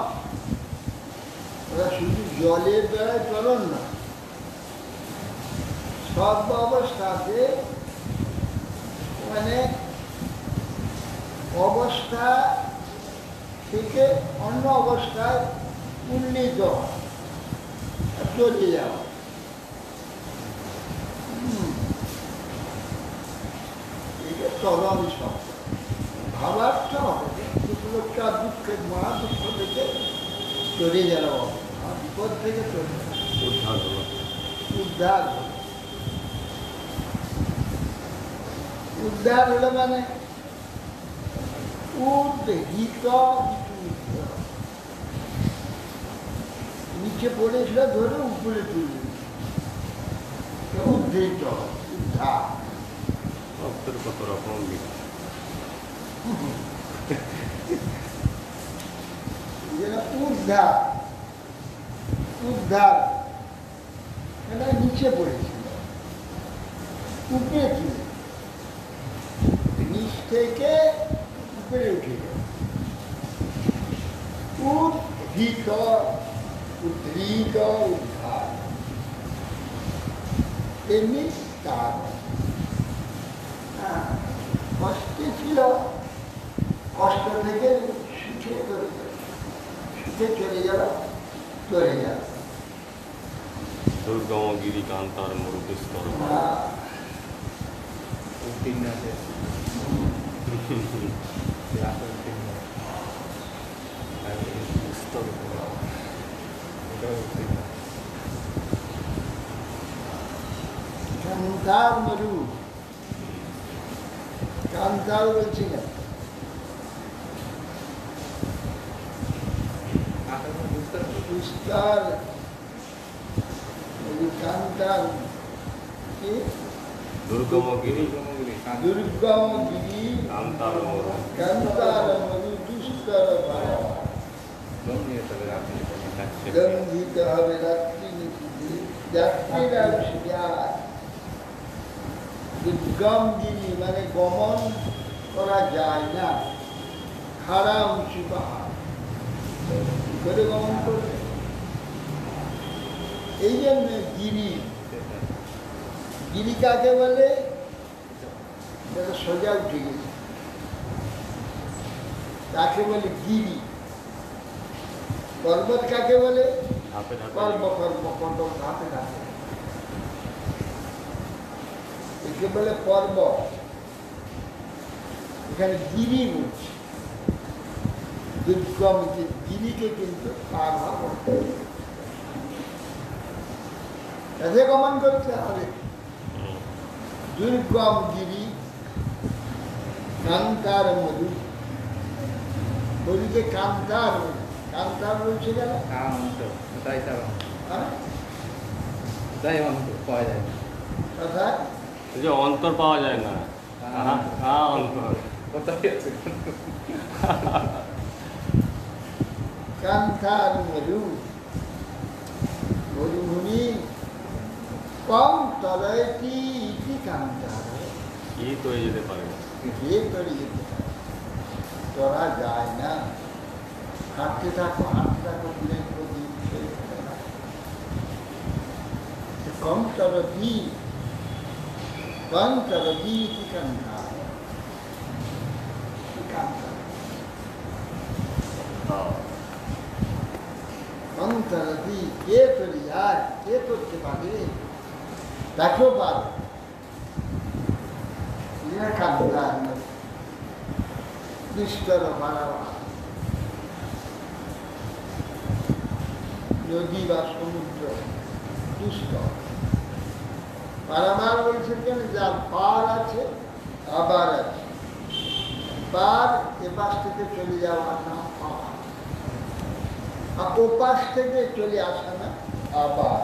ওরা শুধু জলের দ্বারাই ত্বরণ না, সব অবস্থাতে মানে অবস্থা থেকে অন্য অবস্থায় উন্নীত চলে যাওয়া। এটা তরণ শব্দ, ভাবার্থ হবে দুঃখটা, দুঃখের মহা দুঃখ থেকে চলে যাওয়া, বিপদ থেকে চলে যাওয়া, উদ্ধার হলো। উদ্ধার হলো মানে উদ্হিত, নিচে পড়েছিল ধরে উপরে তুলে, উদ্ধৃত, উদ্ধার। কত রকম উদ্ধার, উদ্ধার এটা নিচে পড়েছিল, উপরে তুলে, নিচ থেকে উপরে উঠে গেল। উদ্ধৃত, উদ্ধৃত, উদ্ধার, এমনি তার কষ্টে ছিল, কষ্ট থেকে সুখে চলে গেল, সুখে চলে গেল, চলে গেল। দুর্গমগিরি কান্তার মরুতস্তর উত্তীর্ণ আছে। কান্তার মরু, কান্তার বলছি না, পুষ্কর, কান্তার কি দুর্গমগিরি দুর্গমগিরি কান্তার মরু কান্তার মধু দুস্তর ভাড়া গম্ভীত হবে রাত্রি নিশিতে যাত্রীরা যায়। দুর্গমগিরি মানে গমন করা যায় না, খাড়া উঁচু পাহাড়, কি করে গমন করবে? এই জন্য গিরি, গিরি কাকে বলে? যারা সোজা উঠে গেছে তাকে বলে গিরি। পর্বত কাকে বলে? ধাপে ধাপে পর্ব পর্ব পর্বত ধাপে ধাপে, একে বলে পর্বত। এখানে গিরি বলছে, দুর্গম গিরিকে কিন্তু পার করতে হবে, এতে গমন করতে হবে। দুর্গম গিরি কান্তার মধু, মধুকে কান্তার, কান্তার বলছে কেন? কথা এই যে অন্তর পাওয়া যায় না, অন্তর কান্তার মধু, মরুভূমি কম তরয়তি ইতি কান্তার, কি তো যেতে পারে না। যে তরে যেতে পারে, তোরা যায় না। হাঁটতে থাকো দিনের প্রতি, কম তরতি ইতি কান্তার, অন্তরদি কে তরি যায়, কে করতে পারে? দেখো পারো কান্তার দুস্তর পারাবার, নদী বা সমুদ্র দুস্তর পারাবার বলছে কেন? যার পার আছে আবার আছে, পার এপাশ থেকে চলে যাওয়ার নাম পার, আর ওপাশ থেকে চলে আসা না আবার,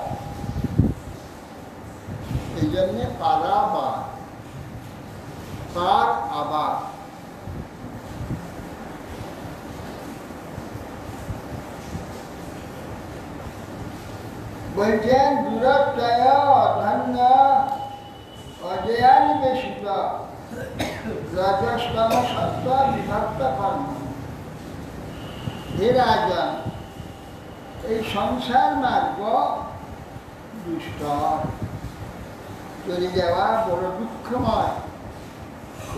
এই জন্যে পারাবার, পার আবার। বলছেন দূরত্বয় ধন্য অজয়ানিবেশিত রজস্তম সত্ত্ব বিভক্ত কর্ম। হে রাজন, এই সংসার মার্গ দুষ্টর, চলে যাওয়া বড় দুঃখময়,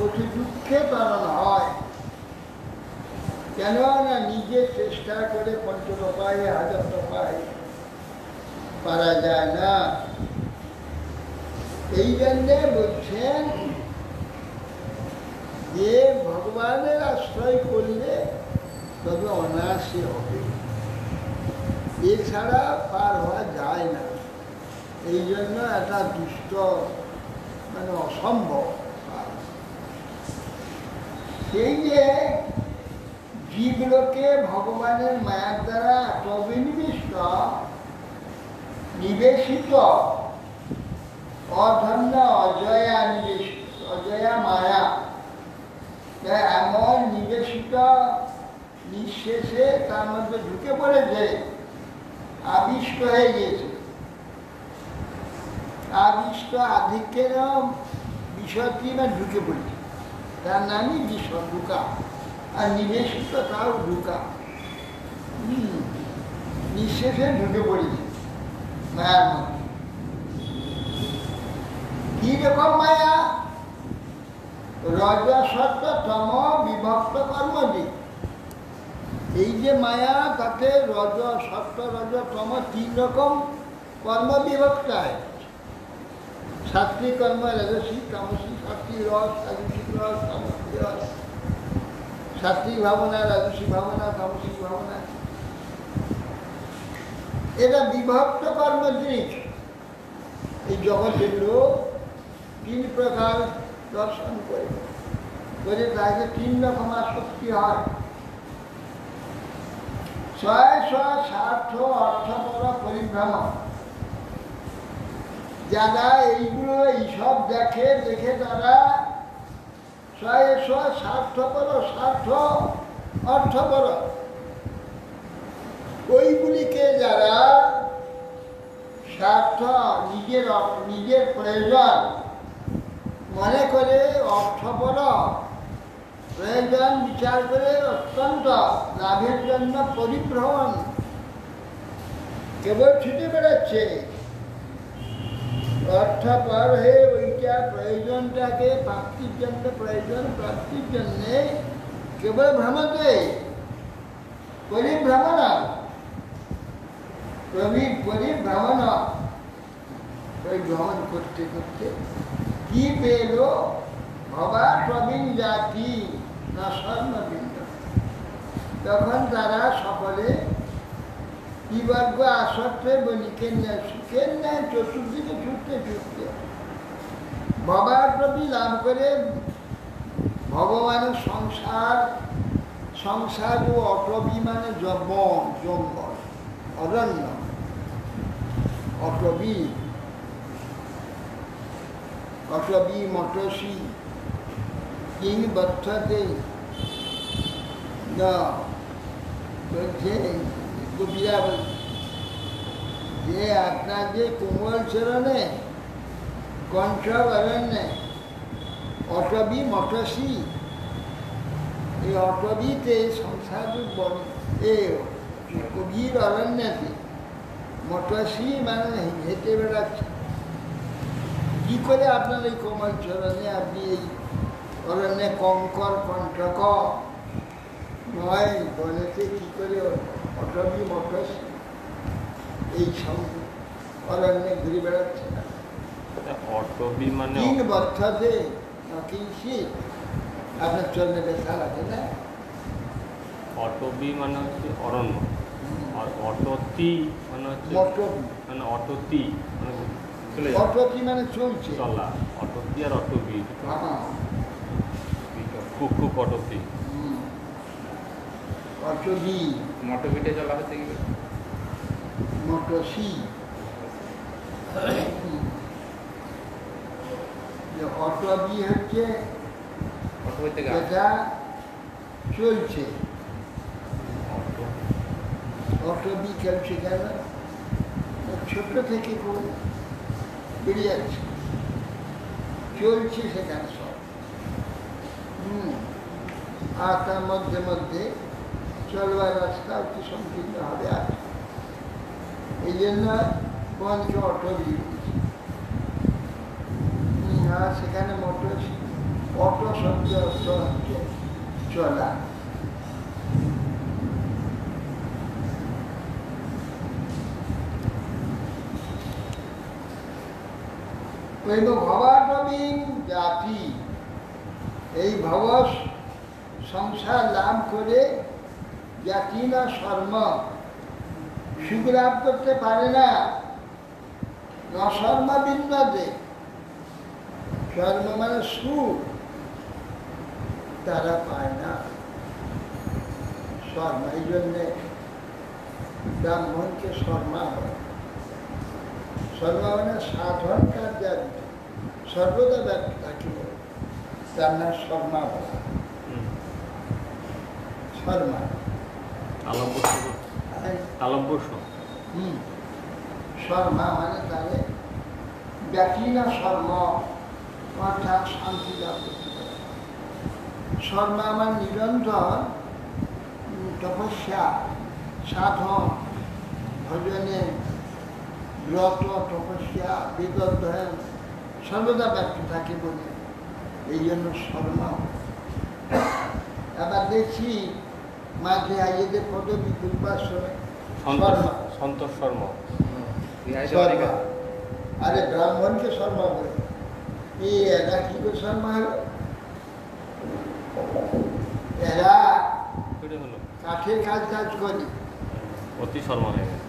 অতি দুঃখে পালন হয়। কেন না নিজে চেষ্টা করে ৫ টাকায় ১০০০ টাকায় পারা যায় না। এই জন্যে বলছেন যে ভগবানের আশ্রয় করলে তবে অনায়াসে হবে, এছাড়া পার হওয়া যায় না। এই জন্য একটা দুষ্ট মানে অসম্ভব। সেই যে জীবলোকে ভগবানের মায়ার দ্বারা এত নিবেশিত অধন্য অজয়া নিবেশিত, অজয়া মায়া এমন নিবেশিত, নিঃশেষে তার মধ্যে ঢুকে পড়েছে, আবিষ্ট হয়ে গিয়েছে। আবিষ্ট আধিক্যের বিষয়টি না ঢুকে পড়েছে, তার নামই বিষয় ঢুকা, আর নিবেশিত তাও ঢুকা, নিঃশেষে ঢুকে পড়েছে মায়ার মধ্যে। কি রকম মায়া? রজসত্ব তম বিভক্ত কর্মদিক। এই যে মায়া, তাতে রজ সত্য রজ তম ৩ রকম কর্ম বিভক্ত হয়। সাত্বিক কর্ম, রাজসিক, তামসিক, সাত্বিক রস, রাজসিক রস, তামসিক রস, সাত্বিক ভাবনা, রাজসিক ভাবনা, তামসিক ভাবনা, এটা বিভক্ত কর্ম জিনিস। এই জগতের লোক ৩ প্রকার দর্শন করে তাকে ৩ রকম আসক্তি হয়। স্বয় স্বার্থ অর্থপর পরিভ্রম, যারা এইগুলো এইসব দেখে তারা স্বার্থপর, অর্থপর। ওইগুলিকে যারা স্বার্থ, নিজের প্রয়োজন মনে করে, অর্থপর প্রয়োজন বিচার করে অত্যন্ত লাভের জন্য পরিভ্রমণ কেবল ছুটে বেড়াচ্ছে, অর্থপর হয়ে ওইটা প্রয়োজনটাকে প্রাপ্তির জন্য, প্রাপ্তির জন্যে কেবল ভ্রমতে, পরিভ্রমণ, পরিভ্রমণ, পরিভ্রমণ করতে করতে কি পেল? ভবা প্রবীণ জাতি না স্বর্ণবিন্দ। তখন তারা সকলে বিবর্গ আসক্তে বলিকেন নেয়, সুখের নেয়, চতুর্দিকে ছুটতে ছুটতে ভবার প্রতি লাভ করে ভগবানের সংসার ও অটবি মানে জঙ্গল, অরণ্য, অটবি, মটসি কিং বর্ষতে বলছে কবিরা, যে আপনার যে কোমল চরণে কণ্ঠ অরণ্যে অটবি মটসি, এই অটবিতে সংসার কবির অরণ্যতে মটসি মানে হেঁটে বেড়াচ্ছে। কি করে আপনার এই কোমল চরণে আপনি এই অরণ্যে কঙ্কর কণ্ঠক নয় বলেছে, কি করে অটবি মটসি এই অরণ্যে ঘুরে বেড়াচ্ছে না? অটবি মানে তিন বর্ষাতে কিনছি আপনার চরণে ব্যথা লাগে না? অটবি মানে হচ্ছে অরণ্য, আর অটতি মানে হচ্ছে অটতি মানে চলে যাওয়া, অটতি মানে চলছে, চলা। অটতি আর অটবি, হ্যাঁ, কুক অটতি। অটবি মটরবিটে চলা হচ্ছে কি মটসি, অটবি হচ্ছে অটো হইতে যেটা চলছে। অটবি কেন সেখানে ছোট থেকে বেরিয়ে যাচ্ছে, চলছে সেখানে সব। আর তার মধ্যে মধ্যে চলবার রাস্তা একটু সংকীর্ণ হবে আছে, এই জন্য পঞ্চ অটবি, আর সেখানে অটো শব্দ অর্থ হচ্ছে চলা। ভবাটবীন জাতি, এই ভব সংসার লাভ করে জাতি না শর্ম সুখ লাভ করতে পারে না, নশর্মা বিন্দাতে, শর্ম মানে সুখ তারা পায় না, শর্মা। এই জন্যে ব্রাহ্মণকে শর্মা হয়। শর্মা মানে সাধন কার্য সর্বদা ব্যক্ত থাকে, তার নাম শর্মা বলা। শর্মা শর্মা মানে তাহলে ব্যক্তি না শর্ম, অর্থাৎ শান্তি লাভ করতে পারে। শর্মা আমার নিরন্তর তপস্যা, সাধন, ভজনে ব্রত, তপস্যা, বেদঅধ্যয়ন সর্বদা ব্যক্ত থাকে বলে এই জন্য শর্মা। আবার দেখছি মাঝে আইয়েদের পদবী পূর্বাশ্রমে সন্তোষ শর্মা, আরে ব্রাহ্মণকে শর্মা বলে, এরা কি করে শর্মা হলো? এরা কাঠের কাজ করি, অতি শর্মা হয়ে গেছে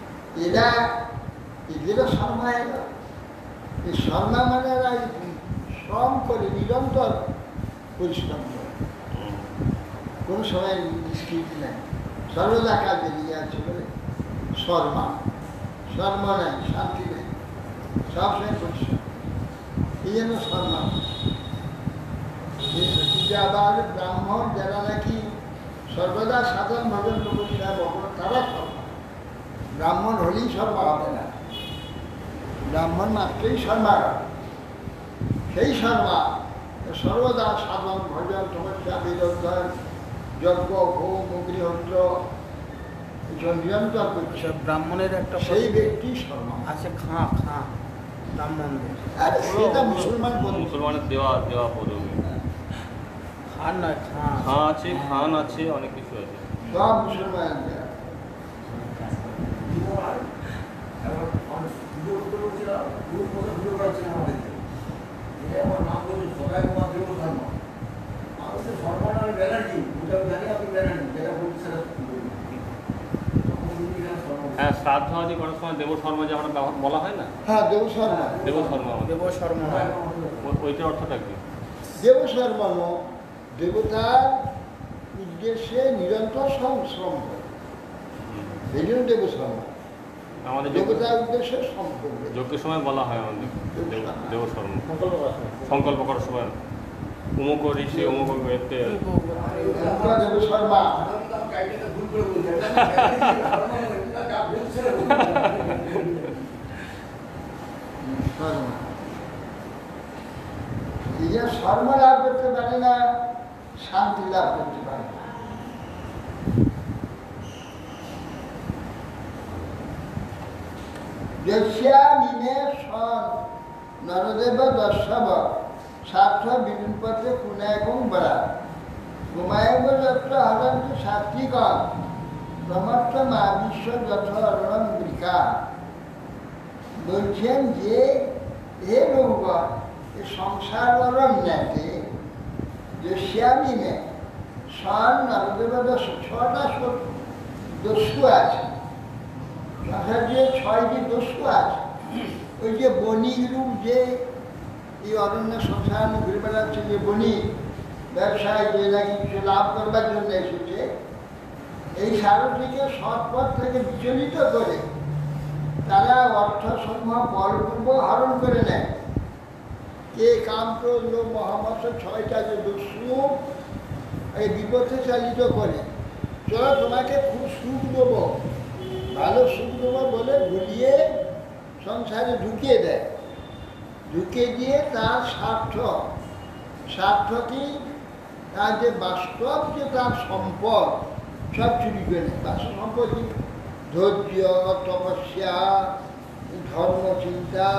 এদেরও শর্মা এলো। এই শর্মা মানে এরা শ্রম করে, নিরন্তর পরিশ্রম করে, কোনো সময় নিষ্কৃতি নেই, সর্বদা কাজে নিয়ে আছে বলে শর্মা। শর্মা নেই, শান্তি নেই, সবসময় পরিশ্রম। এই জন্য সম্মান। আবার ব্রাহ্মণ যারা নাকি সর্বদা সাধারণ ভজন তপস্যা ভগবান তারা শর্মা। ব্রাহ্মণ হলেই শর্মা হবে না, ব্রাহ্মণ মাত্রই শর্মা। সেই শর্মা সর্বদা সাধন ভজন তপস্যা বিরোধন যজ্ঞ হোম গৃহস্থ এইসব নিরন্তর করছে। ব্রাহ্মণের একটা সেই ব্যক্তি শর্মা আছে খাঁ খাঁ ব্রাহ্মণদের। আরে সেটা মুসলমান বলুন। মুসলমানের দেওয়া দেওয়া পদবী। খান নয় খাঁ। খাঁ আছে, খান আছে, অনেক কিছু আছে। সব মুসলমান হ্যাঁ, শ্রাদ্ধ আদি করার সময় দেব শর্মা যে আমরা বলা হয় না, হ্যাঁ দেব শর্মা। দেব শর্মা দেব শর্মা হয়। ওইটার অর্থটা কি? দেব শর্মা দেবতার উদ্দেশ্যে নিরন্তর শ্রম করে, এই জন্য দেব শর্মা। আমাদের দেবতার উদ্দেশ্যে শ্রম করবে। যজ্ঞের সময় বলা হয় আমাদের দেব শর্মা। সংকল্প করার সময় উমুক ঋষি উমুক এতে দেব শর্মা। এই যে শর্মা লাভ করতে পারে না, শান্তি লাভ করতে পারে না। নরদেব দর্শব স্বার্থ বিলুপথে কুনায়কং বরা গোমায়ব যত্র হরন্ত সাত্বিকং প্রমত্ত মা বিশ্ব যথ অরণম বৃকা। বলছেন যে হে লোকগণ, এই সংসার অরণ্যতে দস্যামিনে সন নরদেব দস্যু, ছটা দস্যু আছে। সংসার যে 6টি দস্যু আছে, ওই যে বণিক রূপ যে এই অরণ্য সংসার ঘুরে বেড়াচ্ছে, যে বণিক ব্যবসায় যে নাকি কিছু লাভ করবার জন্য এসেছে, এই সারথীকে সৎপথ থেকে বিচলিত করে তারা অর্থসমূহ বলপূর্বক হরণ করে নেয়। কে কাম ক্রোধ লোভ মহামৎস 6টা যে দস্যু এই বিপথে চালিত করে, চলো তোমাকে খুব সুখ দেবো, ভালো সুখ দেবো বলে ভুলিয়ে সংসারে ঢুকিয়ে দেয়। ঢুকিয়ে দিয়ে তার স্বার্থ কি, তার যে বাস্তব যে তার সম্পদ সব চুরি করে নেয়। বাস্তব সম্পদ কি? ধৈর্য, তপস্যা, ধর্ম চিন্তা,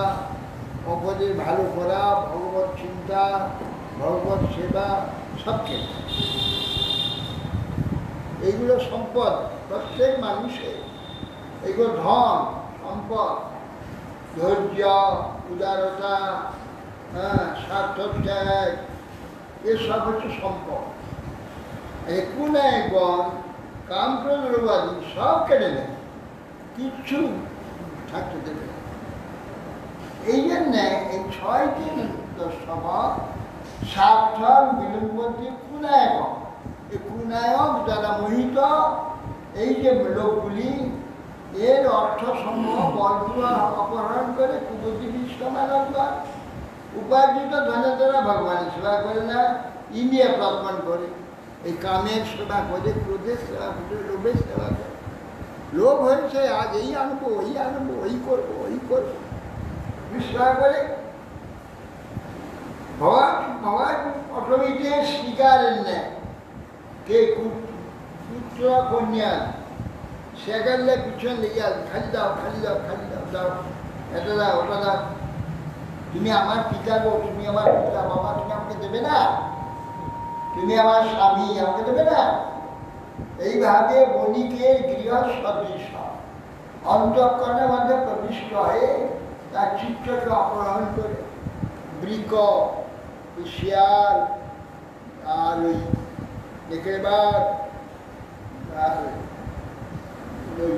অপরের ভালো করা, ভগবত চিন্তা, ভগবত সেবা, সব কিছু। এইগুলো সম্পদ প্রত্যেক মানুষের, এগুলো ধন সম্পদ। ধৈর্য, উদারতা, স্বার্থ ত্যাগ, এসব হচ্ছে সম্পদ। একুনায়গণ কাম ক্রোধ লোভাদি সব কেটে নেয়, কিচ্ছু থাকতে দেবে না। এই জন্যে এই 6টি দশম স্বার্থ বিলম্বতি কুনায়ক। এই কুনায়ক যারা মোহিত, এই যে লোকগুলি এর অর্থসমূহ বলপূর্বক অপহরণ করে কুবতী বিশ্বমানবগণ উপার্জিত ধনে দ্বারা ভগবানের সেবা করে না, ইন্ডিয়া প্রত্মন করে। এই কামের সেবা করে, ক্রোধের সেবা করে, লোভের সেবা করে। লোভ হয়েছে আজ এই আনবো, ওই আনবো, ওই করবো, ওই করবো, সেবা করে। ভগবান অটোমেটিক শিকারের নেয়। কে পুত্র কন্যা সেখানে পিছন লেগে আসবে, খালি দাও, খালি দাও, খালি দাও, দাও, এটা দাও, ওটা দাও। তুমি আমার পিতা গো, তুমি আমার পিতা, বাবা তুমি আমাকে দেবে না? তুমি আমার স্বামী, আমাকে দেবে না? এইভাবে বণিকের গৃহ সদৃশ অন্তঃকরণের মধ্যে প্রবিষ্ট হয়ে তার চিত্রকে অপহরণ করে বৃক, শিয়াল, আর ওই একেবার আর ওই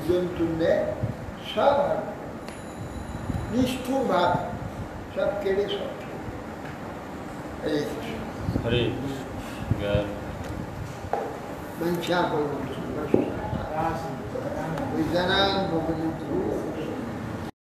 জন্তু সব নিষ্ঠুর ভাবে সব কেড়ে সব হরে বঞ্চা করবো। ওই জানান ভগবন্ত